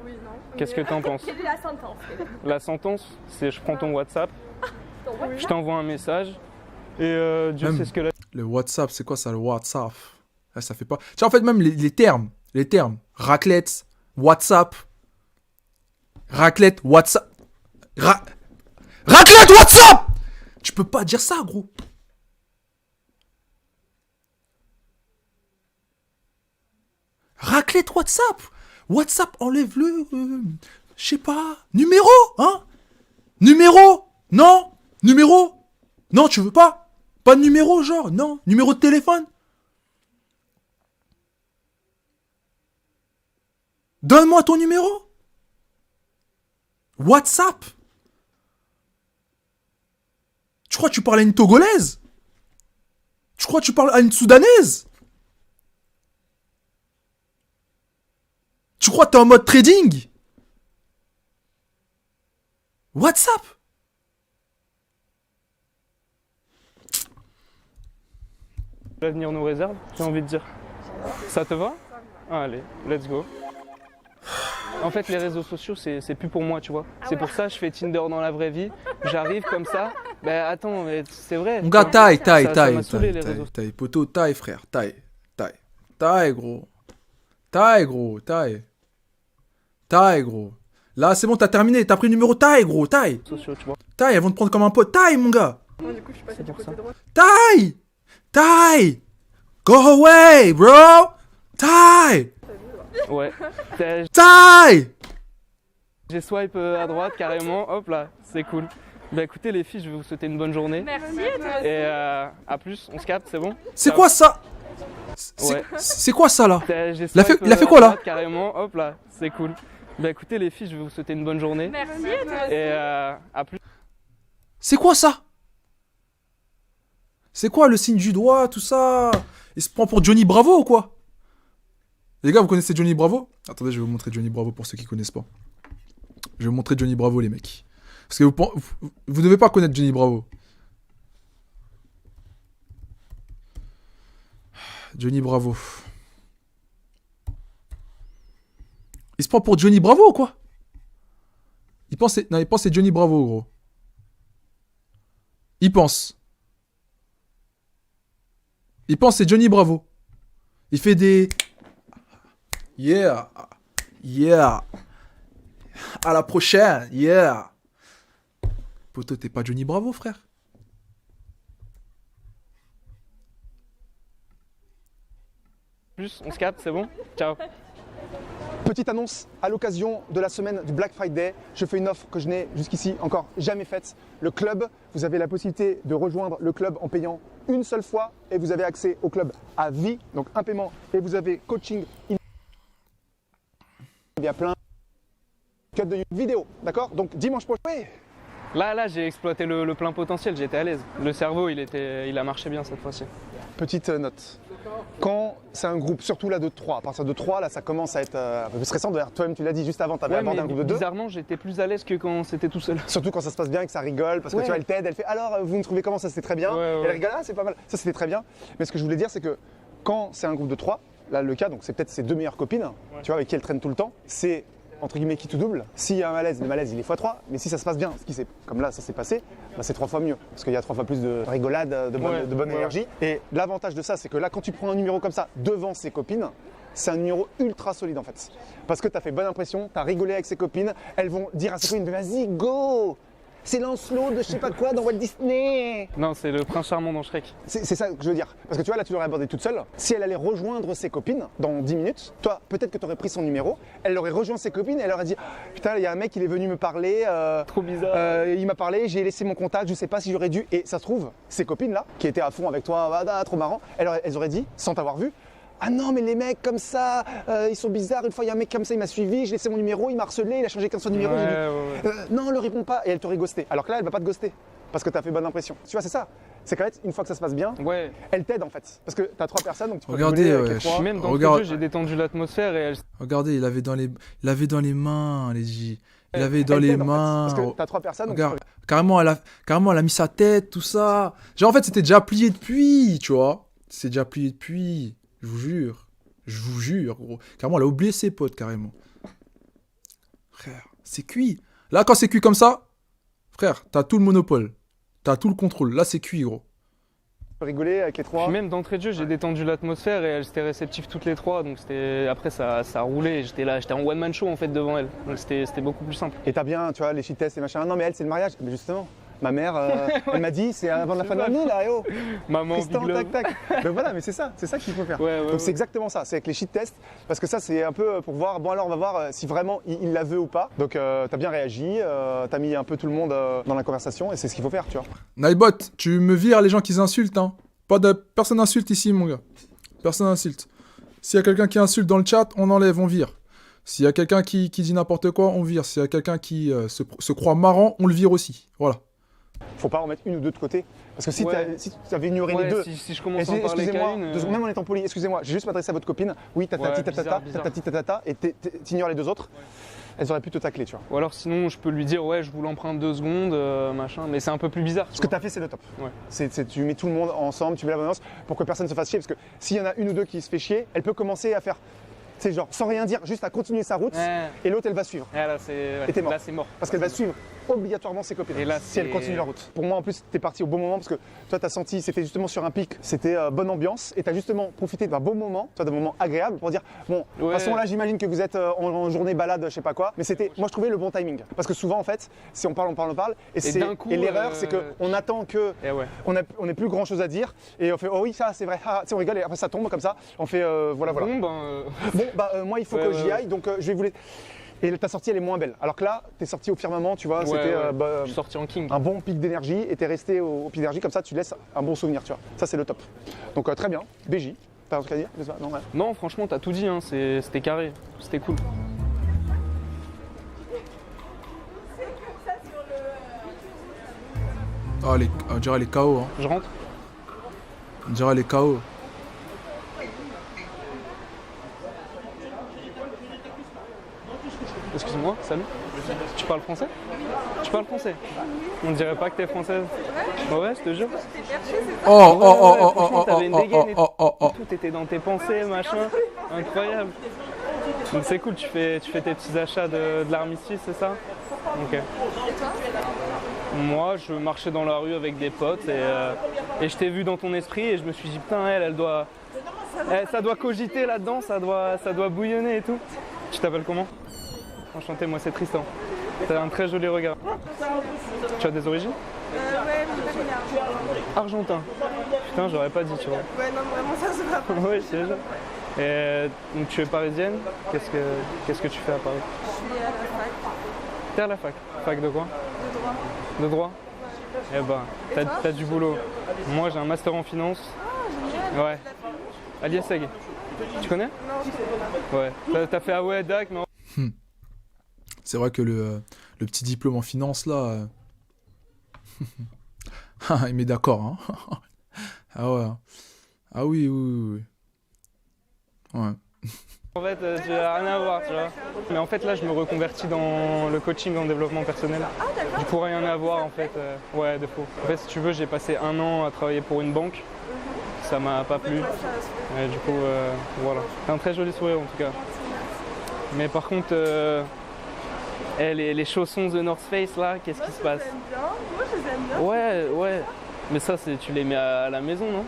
Oui, non. Qu'est-ce que t'en penses? Quelle est la sentence? La sentence, c'est je prends ton WhatsApp, Oui. je t'envoie un message et Dieu Même sait ce que la... Le WhatsApp, c'est quoi ça, le WhatsApp? Ah, ça fait pas... Tu sais, en fait, même les termes. Raclette, WhatsApp. Raclette, WhatsApp. Raclette, WhatsApp! Tu peux pas dire ça, gros. Raclette, WhatsApp. WhatsApp, enlève-le. Je sais pas. Numéro, hein? Numéro? Non? Numéro? Non, tu veux pas? Pas de numéro, genre? Non. Numéro de téléphone? Donne-moi ton numéro. WhatsApp? Tu crois que tu parles à une Togolaise? Tu crois que tu parles à une Soudanaise? Tu crois que t'es en mode trading? WhatsApp? L'avenir nous réserve, j'ai envie de dire. Ça te va? Allez, let's go. En fait, les réseaux sociaux, c'est plus pour moi, tu vois. C'est pour ça que je fais Tinder dans la vraie vie. J'arrive comme ça. Ben attends, mais c'est vrai. Mon gars, taille, Ça m'a saoulé, les réseaux. taille, poteau, taille, frère, taille, gros. Taille, gros, taille, gros. Là, c'est bon, t'as terminé, t'as pris le numéro, taille, gros, taille. Sociaux, tu vois. Taille, elles vont te prendre comme un pote, taille, mon gars. Moi, du coup, je suis passée C'est du pour côté ça. droit. Taille, taille. Go away, bro. Taille, Ouais. taille. J'ai swipe à droite carrément, hop là, c'est cool. Bah écoutez les filles, je vais vous souhaiter une bonne journée. Merci. Et à plus, on se capte, c'est bon? C'est quoi ça? Ouais. C'est quoi ça, là? J'ai Il a fait swipe, quoi, à là? droite, carrément, hop là, c'est cool. Bah écoutez les filles, je vais vous souhaiter une bonne journée. Merci. Et à plus. C'est quoi ça? C'est quoi le signe du doigt, tout ça? Il se prend pour Johnny Bravo ou quoi? Les gars, vous connaissez Johnny Bravo? Attendez, je vais vous montrer Johnny Bravo pour ceux qui connaissent pas. Je vais vous montrer Johnny Bravo, les mecs. Parce que vous devez pas connaître Johnny Bravo. Johnny Bravo. Il se prend pour Johnny Bravo ou quoi? Il pense c'est Johnny Bravo, gros. Il pense c'est Johnny Bravo. Il fait des... Yeah. Yeah. À la prochaine. Yeah. Poto, t'es pas Johnny Bravo, frère. Plus, on se capte, c'est bon? Ciao. Petite annonce, à l'occasion de la semaine du Black Friday, je fais une offre que je n'ai jusqu'ici encore jamais faite. Le club, vous avez la possibilité de rejoindre le club en payant une seule fois et vous avez accès au club à vie, donc un paiement, et vous avez coaching. Il y a plein de vidéos, d'accord? Donc dimanche prochain. Oui. Là, j'ai exploité le plein potentiel, j'étais à l'aise. Le cerveau, il a marché bien cette fois-ci. Petite note. Quand c'est un groupe, surtout là de 3, à partir de 3, là ça commence à être un peu plus stressant. D'ailleurs, toi-même tu l'as dit juste avant, tu avais abordé un groupe de 2. Bizarrement, j'étais plus à l'aise que quand c'était tout seul. Surtout quand ça se passe bien et que ça rigole, parce que tu vois, elle t'aide, elle fait alors vous me trouvez comment, ça c'était très bien. Ouais. Et elle rigole, ah c'est pas mal, ça c'était très bien. Mais ce que je voulais dire, c'est que quand c'est un groupe de 3, là le cas, donc c'est peut-être ses 2 meilleures copines, tu vois, avec qui elle traîne tout le temps, c'est entre guillemets qui tout double. S'il y a un malaise, le malaise il est x3, mais si ça se passe bien, ce qui s'est, comme là ça s'est passé, bah, c'est 3 fois mieux. Parce qu'il y a 3 fois plus de rigolade, de bonne énergie. Et l'avantage de ça, c'est que là quand tu prends un numéro comme ça devant ses copines, c'est un numéro ultra solide en fait. Parce que tu as fait bonne impression, tu as rigolé avec ses copines, elles vont dire à ses copines, vas-y go, c'est Lancelot de je sais pas quoi dans Walt Disney. Non, c'est le prince charmant dans Shrek. C'est ça que je veux dire. Parce que tu vois, là, tu l'aurais abordé toute seule. Si elle allait rejoindre ses copines dans 10 minutes, toi, peut-être que tu aurais pris son numéro, elle aurait rejoint ses copines, elle aurait dit putain, il y a un mec, il est venu me parler. Trop bizarre. Il m'a parlé, j'ai laissé mon contact, je sais pas si j'aurais dû. Et ça se trouve, ces copines-là, qui étaient à fond avec toi, trop marrant, elles auraient dit, sans t'avoir vu, ah non, mais les mecs comme ça, ils sont bizarres. Une fois, il y a un mec comme ça, il m'a suivi, j'ai laissé mon numéro, il m'a harcelé, il a changé 15 fois de numéro. J'ai dit, non, ne réponds pas. Et elle t'aurait ghosté. Alors que là, elle va pas te ghoster. Parce que tu as fait bonne impression. Tu vois, c'est ça. C'est qu'en fait, une fois que ça se passe bien, elle t'aide en fait. Parce que tu as 3 personnes, donc tu peux Regardez, rigoler avec les 3. Même dans le jeu, j'ai détendu l'atmosphère et elle... Regardez, il avait dans les mains, les J. Il avait dans Elle les t'aide, en fait. mains. Parce que tu as 3 personnes, donc Regarde, carrément, elle a mis sa tête, tout ça. Genre, en fait, c'était déjà plié depuis, tu vois. C'est déjà plié depuis. Je vous jure. Je vous jure, gros. Carrément, elle a oublié ses potes, carrément. Frère, c'est cuit. Là, quand c'est cuit comme ça, frère, t'as tout le monopole. T'as tout le contrôle. Là, c'est cuit, gros. tu peux rigoler avec les 3. Même d'entrée de jeu, j'ai détendu l'atmosphère et elles étaient réceptives toutes les 3. Donc après, ça a roulé. J'étais en one-man show en fait devant elles. Donc c'était beaucoup plus simple. Et t'as bien, tu vois, les shit tests et machin. Non, mais elle, c'est le mariage. Mais justement, Ma mère, elle m'a dit, c'est avant la fin de l'année là, oh. Maman, Tristan, Big Love. tac, tac. Donc voilà, mais c'est ça qu'il faut faire. Ouais, Donc c'est exactement ça, c'est avec les shit tests, parce que ça c'est un peu pour voir, bon alors on va voir si vraiment il la veut ou pas. Donc t'as bien réagi, t'as mis un peu tout le monde dans la conversation et c'est ce qu'il faut faire, tu vois. Nightbot, tu me vires les gens qui insultent, hein. Personne n'insulte ici, mon gars. Personne n'insulte. S'il y a quelqu'un qui insulte dans le chat, on enlève, on vire. S'il y a quelqu'un qui dit n'importe quoi, on vire. S'il y a quelqu'un qui se croit marrant, on le vire aussi. Voilà. Faut pas en mettre une ou deux de côté. Parce que si Ouais. tu avais ignoré les deux. Si je commence à en parler qu'à Excusez-moi, une. même en étant poli, excusez-moi, j'ai juste m'adressé à votre copine. Oui, tatati, tatata, bizarre. tatati, tatata, et t'ignores les deux autres. Elles auraient pu te tacler, tu vois. Ou alors sinon, je peux lui dire, ouais, je vous l'emprunte 2 secondes, machin. Mais c'est un peu plus bizarre. Ce que tu as fait, c'est le top. Ouais. Tu mets tout le monde ensemble, tu mets la balance pour que personne ne se fasse chier. Parce que s'il y en a une ou deux qui se fait chier, elle peut commencer à faire, tu sais, genre, sans rien dire, juste à continuer sa route. Ouais. Et l'autre, elle va suivre. Ah, là, c'est Et t'es mort. Là, c'est mort. Parce qu'elle va suivre obligatoirement ses copines. Et là, si elle c'est- continue la route. Pour moi, en plus, t'es parti au bon moment parce que toi, t'as senti, c'était justement sur un pic, c'était bonne ambiance et t'as justement profité d'un beau moment, d'un moment agréable pour dire, bon, de toute Ouais. façon, là, j'imagine que vous êtes en journée balade, je sais pas quoi, mais c'était, moi, je trouvais le bon timing. Parce que souvent, en fait, si on parle, d'un coup, et l'erreur, c'est qu'on attend que, Et ouais. on n'ait plus grand chose à dire et on fait, oh oui, ça, c'est vrai, ah, tu sais, on rigole et après ça tombe comme ça, on fait, voilà. Bon, ben. Bon, moi, il faut Ouais, que ouais, j'y ouais. aille, donc je vais vous laisser. Et ta sortie, elle est moins belle. Alors que là, t'es sorti au firmament, tu vois, Ouais, c'était ouais. Je suis sorti en king. un bon pic d'énergie et t'es resté au pic d'énergie, comme ça, tu laisses un bon souvenir, tu vois. Ça, c'est le top. Donc, très bien. BJ, t'as un truc à dire? Non, ouais. Non, franchement, t'as tout dit, hein. C'était carré. C'était cool. Ah, on dirait les KO, hein. Je rentre. On dirait les KO. Excuse-moi, salut. Tu parles français? Tu parles français? On dirait pas que t'es française. Ouais, je te jure. Oh, Ouais, oh, oh, ouais, oh, franchement, oh, t'avais une oh, dégaine et oh, oh, oh, tout était dans tes pensées, machin. Incroyable. Donc c'est cool, tu fais tes petits achats de l'armistice, c'est ça? Ok. Moi, je marchais dans la rue avec des potes et je t'ai vu dans ton esprit et je me suis dit, putain, ça doit cogiter là-dedans, ça doit bouillonner et tout. Tu t'appelles comment? Enchanté, moi c'est Tristan. T'as un très joli regard. Tu as des origines? Ouais, mon père il est argentin. Argentin. Putain, j'aurais pas dit, tu vois. Ouais, non, vraiment, ça se va pas. Oui, c'est déjà. Et donc tu es parisienne. Qu'est-ce que tu fais à Paris? Je suis à la fac T'es à la fac. Fac de quoi? de droit. De droit? Eh ben, Et toi t'as du boulot. Moi, j'ai un master en finance. Ouais. À l'IESEG. Tu connais? Non, je sais pas. Ouais. T'as fait ah ouais, DAC, mais C'est vrai que le petit diplôme en finance, là... Ah, il m'est d'accord, hein. Ah ouais. Ah oui, oui, oui. Ouais. en fait, tu n'as rien à voir, tu vois. Mais en fait, là, je me reconvertis dans le coaching en développement personnel. Ah, d'accord. Du coup, rien à voir, en fait. Ouais, de faux. En fait, si tu veux, j'ai passé 1 an à travailler pour une banque. Ça m'a pas plu. Ouais, du coup, voilà. T'as un très joli sourire, en tout cas. Mais par contre, les chaussons The North Face, là, qu'est-ce qui se passe? J'aime bien. Moi, je les aime bien. Ouais, ouais. Mais ça, tu les mets à la maison, non?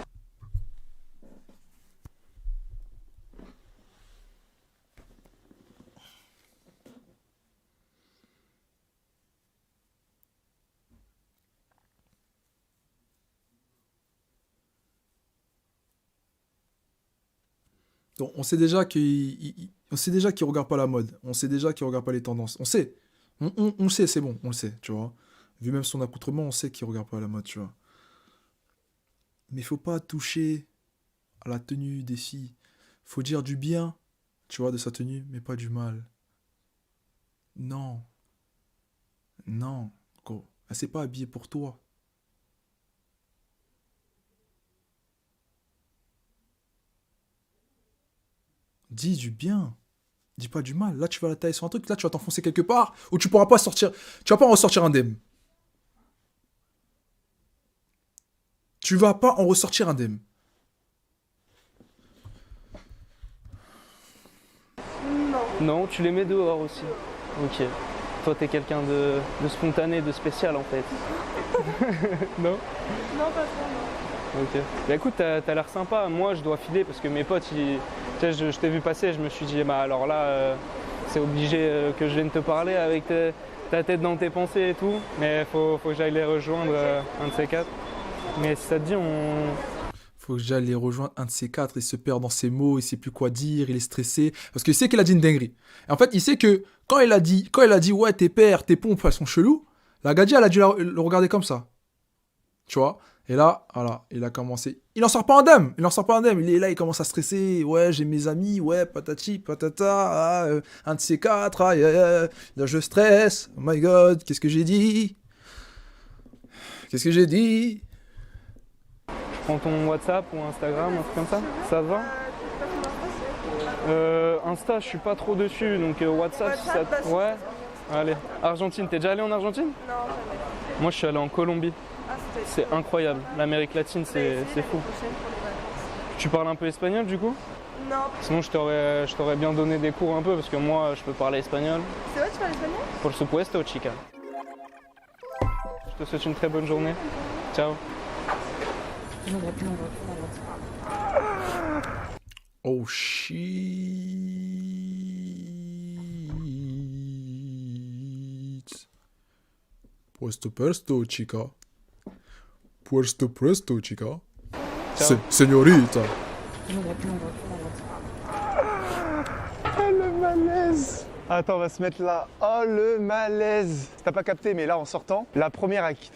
Donc, on sait déjà qu'il regarde pas la mode. On sait déjà qu'il regarde pas les tendances. On sait. On sait, c'est bon. On le sait, tu vois. Vu même son accoutrement, on sait qu'il regarde pas la mode, tu vois. Mais faut pas toucher à la tenue des filles. Faut dire du bien, tu vois, de sa tenue, mais pas du mal. Non. Non, gros. Elle s'est pas habillée pour toi. Dis du bien. Dis pas du mal. Là, tu vas la tailler sur un truc. Là, tu vas t'enfoncer quelque part où tu pourras pas sortir. Tu vas pas en ressortir indemne. Tu vas pas en ressortir indemne. Non, tu les mets dehors aussi. Ok. Toi, t'es quelqu'un de spontané, de spécial, en fait. Non? Non, pas trop, non. Ok. Bah écoute, t'as l'air sympa. Moi, je dois filer parce que mes potes, tu sais, je t'ai vu passer. Je me suis dit, bah alors là, c'est obligé que je vienne te parler avec ta tête dans tes pensées et tout, mais faut que j'aille les rejoindre, un de ces quatre. Mais si ça te dit, on... Faut que j'aille les rejoindre un de ces quatre. Il se perd dans ses mots, il sait plus quoi dire, il est stressé. Parce qu'il sait qu'il a dit une dinguerie. Et en fait, il sait que quand il a dit ouais, tes pères, tes pompes, elles sont chelous, la Gadji, elle a dû le regarder comme ça. Tu vois? Et là, voilà, il a commencé. Il en sort pas indemne. Il est là, il commence à stresser. Ouais, j'ai mes amis, ouais, patati, patata. Ah, un de ces quatre, ah, là, je stresse. Oh my god, qu'est-ce que j'ai dit? Prends ton WhatsApp ou Instagram, un truc comme ça. Ça te va? Insta, je suis pas trop dessus, donc WhatsApp, si ça WhatsApp, te... Ouais. Allez. Argentine, t'es déjà allé en Argentine? Non, jamais. Moi, je suis allé en Colombie. Ah, c'était C'est incroyable. L'Amérique latine, c'est fou. Tu parles un peu espagnol du coup? Non. Sinon, je t'aurais bien donné des cours un peu parce que moi, je peux parler espagnol. C'est vrai, tu parles espagnol? Por supuesto, chica. Je te souhaite une très bonne journée. Ciao. Oh shit. Puesto, chica. Puesto, chica. Ciao. Señorita. Oh le malaise. Attends, on va se mettre là. Oh le malaise. T'as pas capté, mais là en sortant, la première à qui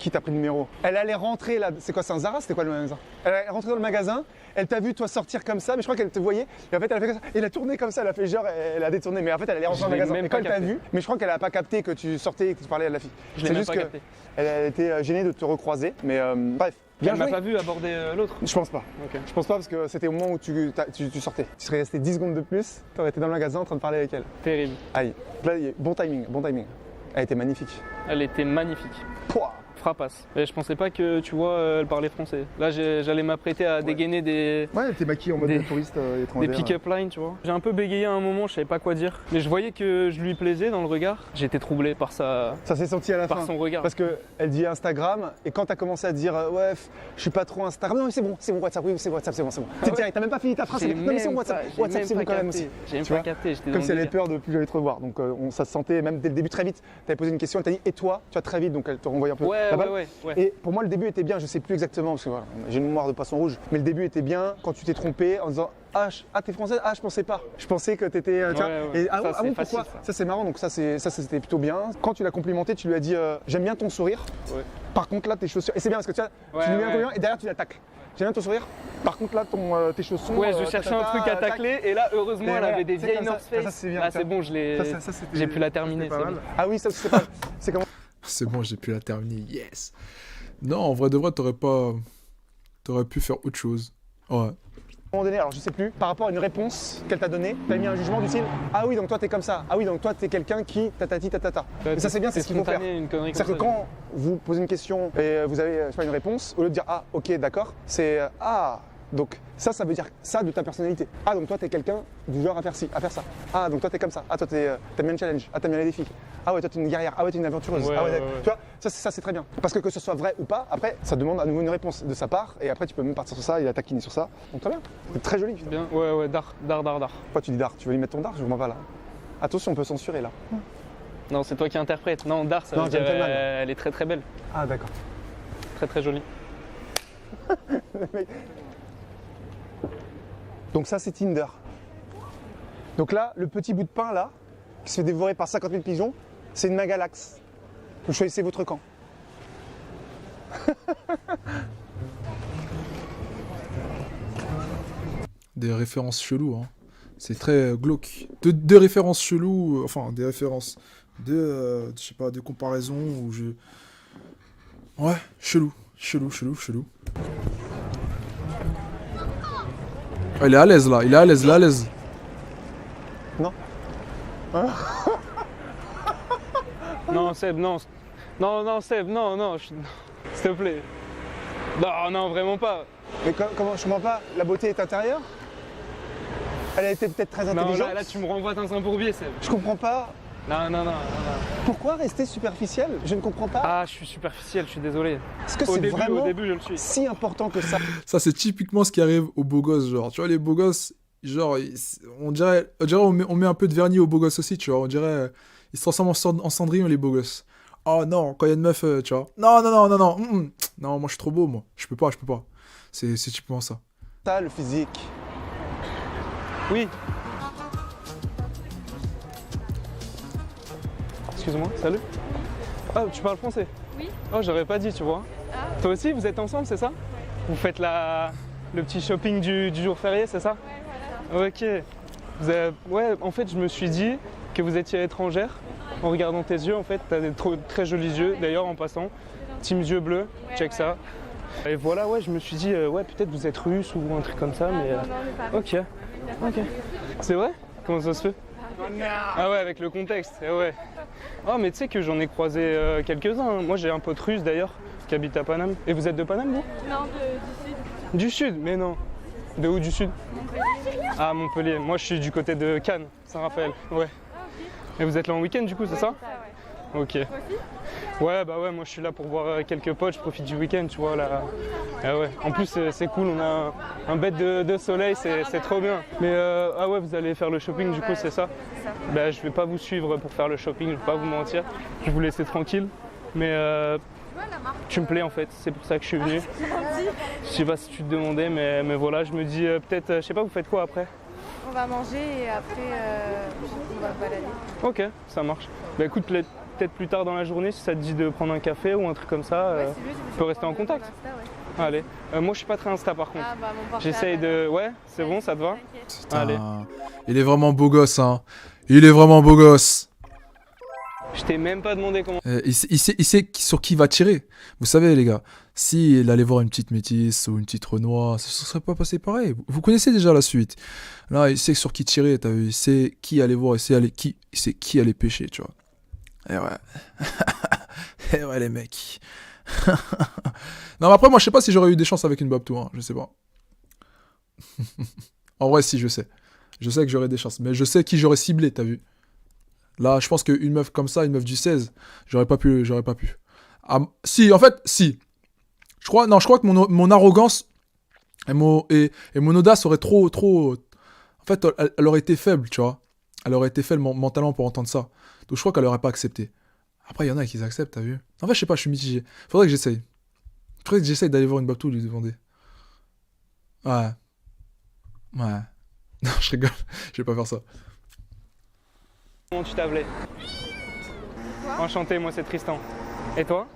t'a pris le numéro, elle allait rentrer là. C'est quoi, c'est un Zara? C'était quoi le magasin? Elle est rentrée dans le magasin, elle t'a vu toi sortir comme ça, mais je crois qu'elle te voyait. Et en fait, elle a fait comme ça. Et elle a tourné comme ça, elle a fait genre, elle a détourné. Mais en fait, elle allait rentrer dans le magasin. même Et quand pas elle t'a capté. vu, mais je crois qu'elle a pas capté que tu sortais et que tu parlais à la fille. Je l'ai C'est même juste pas que capté. elle était gênée de te recroiser. Mais bref, bien Elle m'a joué. pas vu aborder l'autre. Je pense pas. Ok. Je pense pas parce que c'était au moment où tu sortais. Tu serais resté 10 secondes de plus, t'aurais été dans le magasin en train de parler avec elle. Terrible. Aïe. Là, bon timing, bon timing. Elle était magnifique. Elle était magnifique. Pouah. Frappasse. Et je pensais pas que, tu vois, elle parlait français. Là, j'allais m'apprêter à dégainer des Ouais, elle était maquillée en mode Des- touriste des étranger. pick-up lines, tu vois. J'ai un peu bégayé à un moment, je savais pas quoi dire. Mais je voyais que je lui plaisais dans le regard. J'étais troublé par Ça s'est senti à la par fin. son regard. Parce qu'elle dit Instagram, et quand t'as commencé à dire ouais, je suis pas trop Instagram, non, c'est bon, WhatsApp, oui, c'est WhatsApp, c'est bon. Ah ouais. T'as même pas fini ta phrase, J'ai non, mais c'est bon, même WhatsApp, pas- j'ai WhatsApp, même c'est bon pas quand même capté. aussi. J'ai même Tu pas vois, capté, j'étais dans comme le si elle avait délire. peur de plus jamais te revoir. Donc ça se sentait, même dès le début, très vite, t'avais posé une question, elle t'a dit et toi, tu vois, très vite, donc elle te renvoyait un peu la balle. Ouais. Et pour moi, le début était bien, je sais plus exactement, parce que voilà, j'ai une mémoire de poisson rouge, mais le début était bien quand tu t'es trompé en disant ah, t'es française? Ah, je pensais pas. Je pensais que t'étais. Tu vois, Ouais. et, Ça, c'est bon, facile, pourquoi? ça. Ça, c'est marrant, donc ça, c'était plutôt bien. Quand tu l'as complimenté, tu lui as dit j'aime bien ton sourire. Ouais. Par contre, là, tes chaussures. Et c'est bien parce que tu vois, tu lui mets un compliment et derrière, tu l'attaques. J'aime bien ton sourire. Par contre, là, tes chaussons. Ouais, je cherchais un truc à tac. tacler et là, heureusement, Et elle voilà, avait des c'est vieilles comme ça. North Face. Ça, c'est bien, Là, ça. c'est bon, C'était- j'ai pu la terminer. c'était pas c'est mal. bon. Ah oui, ça, c'est pas. C'est comment? C'est bon, j'ai pu la terminer. Yes. Non, en vrai de vrai, t'aurais pu faire autre chose. Ouais. À un moment donné, alors je sais plus, par rapport à une réponse qu'elle t'a donnée, t'as mis un jugement du style ah oui, donc toi t'es comme ça. Ah oui, donc toi t'es quelqu'un qui tatati tatata. Et ça, c'est bien, c'est ce qu'il faut faire. spontané, une connerie comme C'est-à-dire que ça. quand vous posez une question et vous avez je sais pas, une réponse, au lieu de dire ah ok d'accord, c'est ah donc ça veut dire ça de ta personnalité. Ah donc toi t'es quelqu'un du genre à faire ci, à faire ça. Ah donc toi t'es comme ça. Ah toi t'aimes bien le challenge. Ah t'aimes bien les défis. Ah ouais toi t'es une guerrière. Ah ouais t'es une aventureuse. Ouais, ah ouais, ouais, d'accord. ouais. Tu vois ça c'est très bien. Parce que ce soit vrai ou pas, après ça demande à nouveau une réponse de sa part et après tu peux même partir sur ça, il a taquiné sur ça. Donc très bien. C'est très joli. Bien. Ouais, dar. Pourquoi tu dis d'art? Tu veux lui mettre ton dard? Je comprends pas là. Attention on peut censurer là. Non, c'est toi qui interprètes. Non, dar, ça Non, veut dire gentleman. elle est très très belle. Ah d'accord. Très très jolie. Donc ça c'est Tinder. Donc là, le petit bout de pain là, qui se fait dévorer par 50 000 pigeons, c'est une Magalax. Vous choisissez votre camp. Des références cheloues, hein. C'est très glauque. Deux références cheloues, enfin, des références je sais pas, de comparaison où je... Ouais, chelou. Ah, il est à l'aise, là. Il est à l'aise. Non? Non, Seb, non. Non, Seb, non. S'il te plaît. Non, vraiment pas. Mais comment, je comprends pas, la beauté est intérieure? Elle a été peut-être très Non, intelligente. là, tu me renvoies dans un bourbier, Seb. Je comprends pas. Non. Pourquoi rester superficiel? Je ne comprends pas. Ah, je suis superficiel, je suis désolé. Est-ce que Au c'est début, vraiment je le suis. si important que ça? Ça, c'est typiquement ce qui arrive aux beaux gosses, genre. Tu vois, les beaux gosses, genre, on dirait on met un peu de vernis aux beaux gosses aussi, tu vois. On dirait, Ils se transforment en cendrillon, les beaux gosses. Oh non, quand il y a une meuf, tu vois. Non, non, non, non, non. Non, moi je suis trop beau, moi. Je peux pas, je peux pas. C'est typiquement ça. Ça, le physique. Oui. Excuse-moi, salut. Ah, tu parles français? Oui. Oh, j'aurais pas dit, tu vois. Ah. Toi aussi, vous êtes ensemble, c'est ça? Vous faites le petit shopping du jour férié, c'est ça? Ouais, voilà. Ok. Ouais, en fait, je me suis dit que vous étiez étrangère. En regardant tes yeux, en fait, t'as des très jolis yeux. D'ailleurs, en passant, team yeux bleus, check ça. Et voilà, ouais, je me suis dit, ouais, peut-être vous êtes russe ou un truc comme ça, mais. Non, on n'est pas. Ok. Ok. C'est vrai? Comment ça se fait? Ah ouais, avec le contexte, eh ouais. Oh, mais tu sais que j'en ai croisé quelques-uns. Hein. Moi, j'ai un pote russe d'ailleurs qui habite à Paname. Et vous êtes de Paname, vous? Non, du sud. Du sud? Mais non. De où du sud? Montpellier. Ah, Montpellier. Moi, je suis du côté de Cannes, Saint-Raphaël. Ouais. Et vous êtes là en week-end du coup, c'est ça? Ouais. Ok. Toi aussi? Ouais, bah ouais, moi je suis là pour voir quelques potes, je profite du week-end, tu vois là. Ah ouais. En plus, c'est cool, on a un bête de soleil, c'est trop bien. Mais ah ouais, vous allez faire le shopping du coup, c'est ça? C'est ça. Bah, je vais pas vous suivre pour faire le shopping, je vais pas vous mentir. Je vais vous laisser tranquille. Mais tu me plais en fait, c'est pour ça que je suis venu. Je sais pas si tu te demandais, mais voilà, je me dis peut-être, je sais pas, vous faites quoi après? On va manger et après, on va se balader. Ok, ça marche. Bah écoute, peut-être plus tard dans la journée, si ça te dit de prendre un café ou un truc comme ça, Ouais, c'est mieux, on peut rester en contact. Allez, moi je suis pas très Insta par contre. Ah bah mon portable. J'essaye de... Ouais, c'est bon, ça te va? T'inquiète. Putain, Allez. il est vraiment beau gosse, hein. Il est vraiment beau gosse. Je t'ai même pas demandé comment... Il sait sur qui il va tirer. Vous savez, les gars, s'il allait voir une petite métisse ou une petite renois, ça ne serait pas passé pareil. Vous connaissez déjà la suite. Là, il sait sur qui tirer, t'as vu. Il sait qui aller voir, il sait qui aller pêcher, tu vois. Et ouais. Et ouais, les mecs. Non, mais après, moi, je sais pas si j'aurais eu des chances avec une Babtou, hein. Je sais pas. En vrai, si, je sais. Je sais que j'aurais des chances. Mais je sais qui j'aurais ciblé, t'as vu. Là, je pense qu'une meuf comme ça, une meuf du 16, j'aurais pas pu. Ah, si, en fait, si. Je crois que mon arrogance et mon audace auraient trop... En fait, elle aurait été faible, tu vois. Elle aurait été faible mentalement pour entendre ça. Donc je crois qu'elle aurait pas accepté. Après, il y en a qui acceptent, t'as vu. En fait, je sais pas, je suis mitigé. Faudrait que j'essaye. Faudrait que j'essaye d'aller voir une Babtou et lui demander. Ouais. Ouais. Non, je rigole. Je vais pas faire ça. Comment tu t'appelais? Enchanté, moi c'est Tristan. Et toi?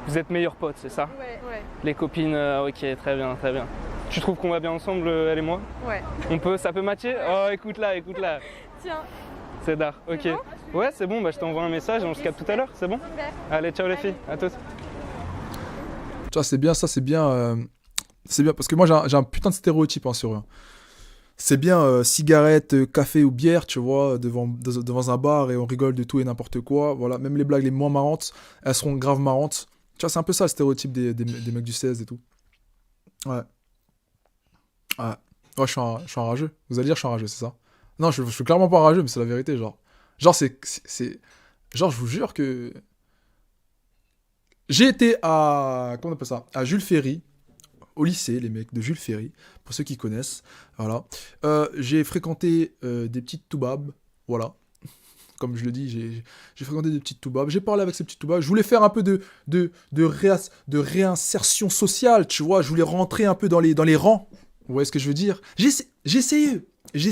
Vous êtes meilleurs potes, c'est ça? Ouais. Les copines, ok, très bien, très bien. Tu trouves qu'on va bien ensemble, elle et moi? Ouais. Ça peut matcher? Oh, écoute-là. Tiens. C'est d'art, ok. C'est Ouais, c'est bon, bah je t'envoie un message et on se capte tout à l'heure, c'est bon? Super. Allez, ciao les filles, à tous. Tu vois, c'est bien ça, c'est bien. C'est bien, parce que moi j'ai un putain de stéréotype hein, sur eux. C'est bien cigarette, café ou bière, tu vois, devant un bar et on rigole de tout et n'importe quoi. Voilà, même les blagues les moins marrantes, elles seront grave marrantes. Tu vois, c'est un peu ça le stéréotype des mecs du 16 et tout. Ouais. Ouais. Ouais, je suis un rageux. Vous allez dire que je suis un rageux, c'est ça? Non, je suis clairement pas rageux, mais c'est la vérité, genre. Genre, Genre, je vous jure que... J'ai été à... Comment on appelle ça? À Jules Ferry. Au lycée, les mecs de Jules Ferry, pour ceux qui connaissent, voilà. J'ai fréquenté des petites toubabs, voilà. Comme je le dis, j'ai fréquenté des petites toubabs, j'ai parlé avec ces petites toubabs, je voulais faire un peu de réinsertion sociale, tu vois, je voulais rentrer un peu dans les rangs, vous voyez ce que je veux dire? J'ai essayé, je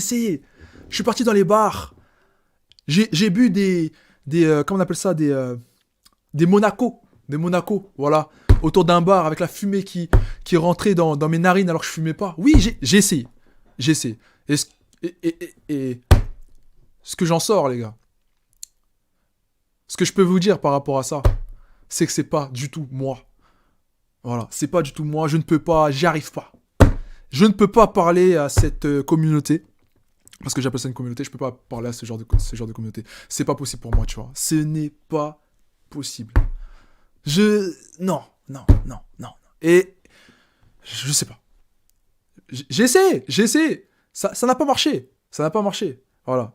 suis parti dans les bars, j'ai bu des comment on appelle ça, des Monaco, voilà. Autour d'un bar avec la fumée qui rentrait dans mes narines alors que je fumais pas. Oui, j'ai essayé. Et ce que j'en sors, les gars, ce que je peux vous dire par rapport à ça, c'est que c'est pas du tout moi. Voilà, c'est pas du tout moi, je ne peux pas, j'y arrive pas. Je ne peux pas parler à cette communauté, parce que j'appelle ça une communauté, je peux pas parler à ce genre de communauté. C'est pas possible pour moi, tu vois. Ce n'est pas possible. Non. Et je sais pas. J'ai essayé. Ça n'a pas marché. Voilà.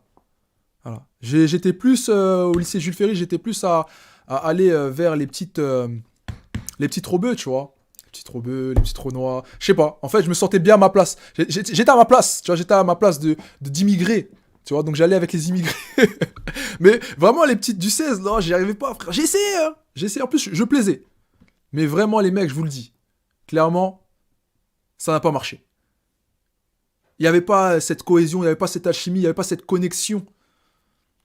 J'étais plus au lycée Jules Ferry, j'étais plus à aller vers les petites robeux, tu vois. Les petites robeux, les petites renois. Je sais pas. En fait, je me sentais bien à ma place. J'étais à ma place, tu vois. J'étais à ma place d'immigré. Tu vois, donc j'allais avec les immigrés. Mais vraiment, les petites du 16, non, j'y arrivais pas, frère. J'ai essayé, hein. J'ai essayé, en plus, je plaisais. Mais vraiment, les mecs, je vous le dis, clairement, ça n'a pas marché. Il n'y avait pas cette cohésion, il n'y avait pas cette alchimie, il n'y avait pas cette connexion.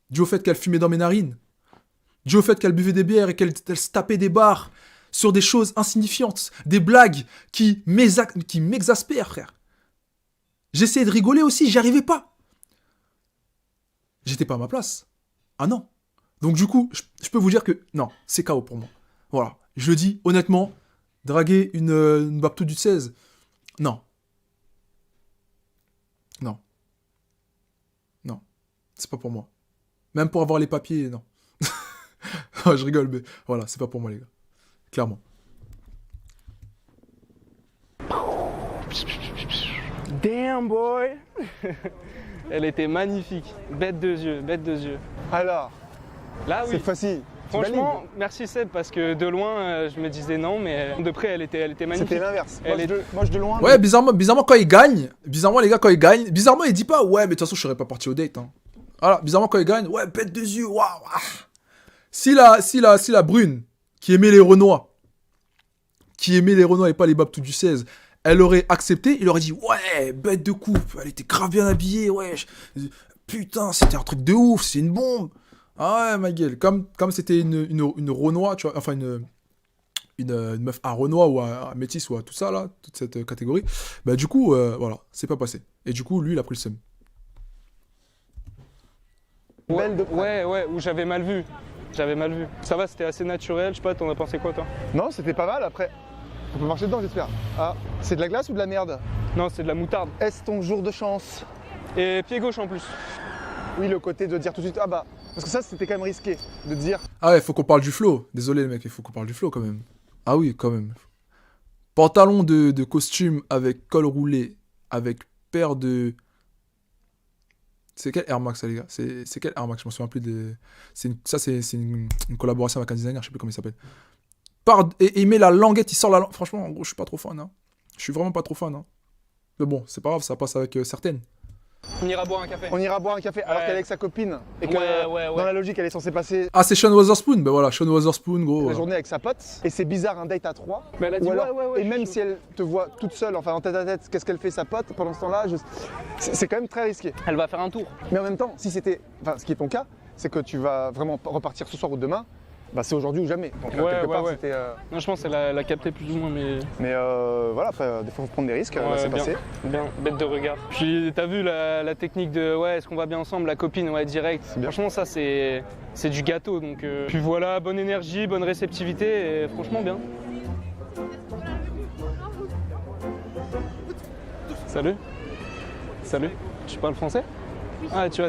Dû au fait qu'elle fumait dans mes narines. Dû au fait qu'elle buvait des bières et qu'elle se tapait des barres sur des choses insignifiantes. Des blagues qui m'exaspèrent, frère. J'essayais de rigoler aussi, j'y arrivais pas. J'étais pas à ma place. Ah non. Donc du coup, je peux vous dire que non, c'est KO pour moi. Voilà. Je le dis honnêtement, draguer une Baptou du 16, non. Non. Non. C'est pas pour moi. Même pour avoir les papiers, non. Je rigole, mais voilà, c'est pas pour moi, les gars. Clairement. Damn boy. Elle était magnifique, bête de yeux, bête de yeux. Alors, Là oui. cette fois-ci, tu Franchement, valides. merci Seb parce que de loin je me disais non, mais de près elle était magnifique. C'était l'inverse. Elle Moi, je de loin. Ouais, bizarrement quand ils gagnent, bizarrement les gars quand ils gagnent, bizarrement il dit pas ouais mais de toute façon je serais pas parti au date. Hein. Voilà, bizarrement quand ils gagnent, ouais bête de yeux, waouh. Si la brune qui aimait les Renois, et pas les Baptou du 16, elle aurait accepté, il aurait dit ouais bête de coupe, elle était grave bien habillée, ouais. Putain c'était un truc de ouf, c'est une bombe. Ah ouais ma gueule, comme c'était une Renois, tu vois, enfin une meuf à Renoir ou à Métis ou à tout ça là, toute cette catégorie, bah du coup, voilà, c'est pas passé. Et du coup, lui, il a pris le seum. Belle de près. Ouais, où j'avais mal vu. J'avais mal vu. Ça va, c'était assez naturel, je sais pas, t'en as pensé quoi toi? Non, c'était pas mal après. On peut marcher dedans, j'espère. Ah, c'est de la glace ou de la merde? Non, c'est de la moutarde. Est-ce ton jour de chance? Et pied gauche en plus. Oui, le côté de dire tout de suite, ah bah, parce que ça, c'était quand même risqué de dire. Ah ouais, faut qu'on parle du flow. Désolé les mecs, il faut qu'on parle du flow quand même. Ah oui, quand même. Pantalon de costume avec col roulé, avec paire de... C'est quel Air Max ça les gars? C'est quel Air Max? Je m'en souviens plus de... C'est une collaboration avec un designer, je sais plus comment il s'appelle. Et il met la languette, il sort la langue. Franchement, en gros, je suis pas trop fan. Hein. Je suis vraiment pas trop fan. Hein. Mais bon, c'est pas grave, ça passe avec certaines. On ira boire un café. On ira boire un café alors Ouais. qu'elle est avec sa copine et que Ouais. dans la logique, elle est censée passer Ah, c'est Sean Wotherspoon? Ben voilà, Sean Wotherspoon, gros. la journée avec sa pote. Et c'est bizarre un date à 3. Mais elle a dit Ou alors, ouais, et je même suis si elle te voit toute seule, enfin en tête à tête, qu'est-ce qu'elle fait sa pote pendant ce temps-là c'est quand même très risqué. chaud. Elle va faire un tour. Mais en même temps, si c'était, enfin ce qui est ton cas, c'est que tu vas vraiment repartir ce soir ou demain. Bah c'est aujourd'hui ou jamais. Donc quelque part, c'était. Non, je pense qu'elle a capté plus ou moins, mais. Mais voilà, après des fois faut prendre des risques. Là Ouais, c'est bien. passé. Bien, bête de regard. Puis t'as vu la technique de ouais, est-ce qu'on va bien ensemble, la copine, ouais, direct. bien. Franchement, ça c'est du gâteau. Donc, Puis voilà, bonne énergie, bonne réceptivité, et franchement bien. Salut. Salut. Tu parles français? Ah, tu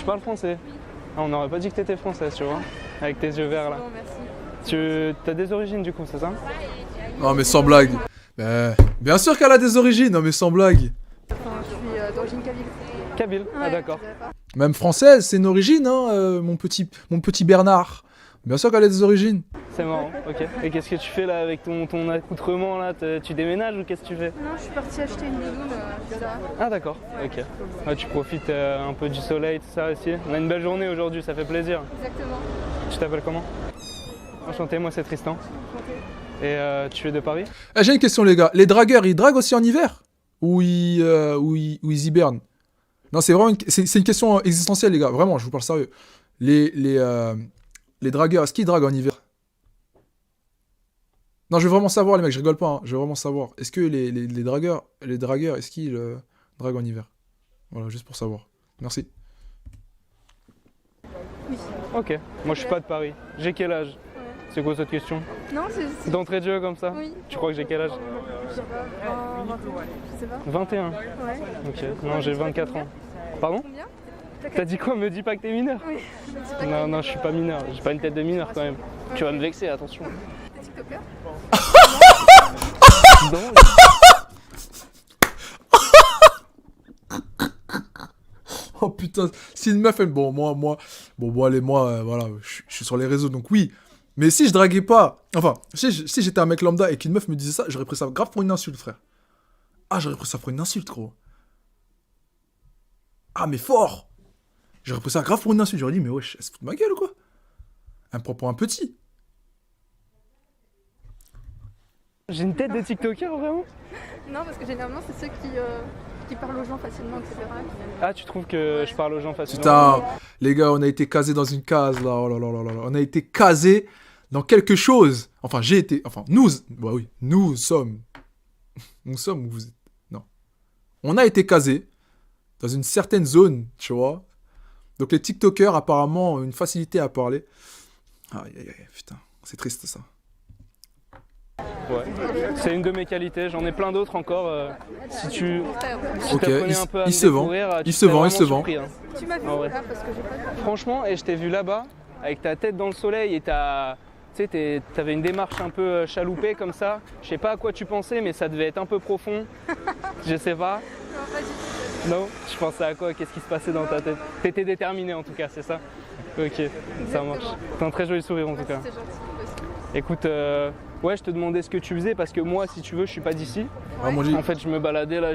parles français. Ah, on n'aurait pas dit que t'étais française, tu vois, avec tes yeux verts là. Bon, merci. Tu as des origines du coup, c'est ça? Non, mais sans blague. Bien sûr qu'elle a des origines, non, mais sans blague. Enfin, je suis d'origine kabyle. Kabyle. Ah Ouais, d'accord. tu savais pas. Même française, c'est une origine, hein, mon petit Bernard. Bien sûr qu'elle a des origines. C'est marrant, ok. Et qu'est-ce que tu fais là avec ton accoutrement là? Tu déménages ou qu'est-ce que tu fais? Non, je suis partie acheter une doudoune, ça. Ah d'accord, ok. Ouais, tu profites un peu du soleil, tout ça aussi. On a une belle journée aujourd'hui, ça fait plaisir. Exactement. Tu t'appelles comment? Enchanté, moi c'est Tristan. Et tu es de Paris? Eh, j'ai une question, les gars. Les dragueurs, ils draguent aussi en hiver? Ou ils hibernent? Non, c'est vraiment c'est une question existentielle, les gars. Vraiment, je vous parle sérieux. Les dragueurs, est-ce qu'ils draguent en hiver? Non, je veux vraiment savoir, les mecs, je rigole pas. Hein. Je veux vraiment savoir. Est-ce que les dragueurs, est-ce qu'ils draguent en hiver? Voilà, juste pour savoir. Merci. Ok, moi je suis pas de Paris. J'ai quel âge? C'est quoi cette question? Non, c'est. D'entrée de jeu comme ça? Oui. Tu crois que j'ai quel âge? Je sais pas. 21, je sais pas. 21. Ouais. Ok, non j'ai 24 ans. Pardon? Combien? T'as dit quoi? Me dis pas que t'es mineur? Oui. Non, je suis pas mineur. J'ai pas une tête de mineur quand même. Tu vas me vexer, attention. T'es TikToker? Non. Oh putain, si une meuf, elle... Bon, allez, voilà, je suis sur les réseaux, donc oui. Mais si je draguais pas... Enfin, si j'étais un mec lambda et qu'une meuf me disait ça, j'aurais pris ça grave pour une insulte, frère. Ah, j'aurais pris ça pour une insulte, gros. Ah, mais fort! J'aurais pris ça grave pour une insulte. J'aurais dit, mais wesh, elle se fout de ma gueule ou quoi? Elle me prend pour un petit. J'ai une tête de TikToker vraiment? Non, parce que généralement, c'est ceux qui parlent aux gens facilement, etc. Ah, tu trouves que je parle aux gens facilement? Putain, les gars, on a été casés dans une case là. Oh là là là là là. On a été casés dans quelque chose. Enfin, j'ai été. Enfin, nous. Bah oui, nous sommes. Nous sommes où vous êtes. Non. On a été casés dans une certaine zone, tu vois. Donc les TikTokers, apparemment, ont une facilité à parler. Aïe aïe aïe, putain, c'est triste ça. Ouais. C'est une de mes qualités, j'en ai plein d'autres encore. Si tu Ok, t'apprenais un peu à il me se vend. découvrir, tu Il se serais vend, il vraiment se vend. surpris, hein. Tu m'as vu Ah ouais. là parce que j'ai pas vu. Franchement, et je t'ai vu là-bas, avec ta tête dans le soleil et tu sais, t'avais une démarche un peu chaloupée comme ça. Je sais pas à quoi tu pensais, mais ça devait être un peu profond. Je sais pas. Non, pas du tout. Non? Je pensais à quoi? Qu'est-ce qui se passait dans ta tête? T'étais déterminé en tout cas, c'est ça? Ok, ça marche. T'as un très joli sourire en tout cas. C'est gentil aussi. Écoute, ouais, je te demandais ce que tu faisais parce que moi, si tu veux, je suis pas d'ici. Ah, moi, j'ai- En fait, je me baladais là,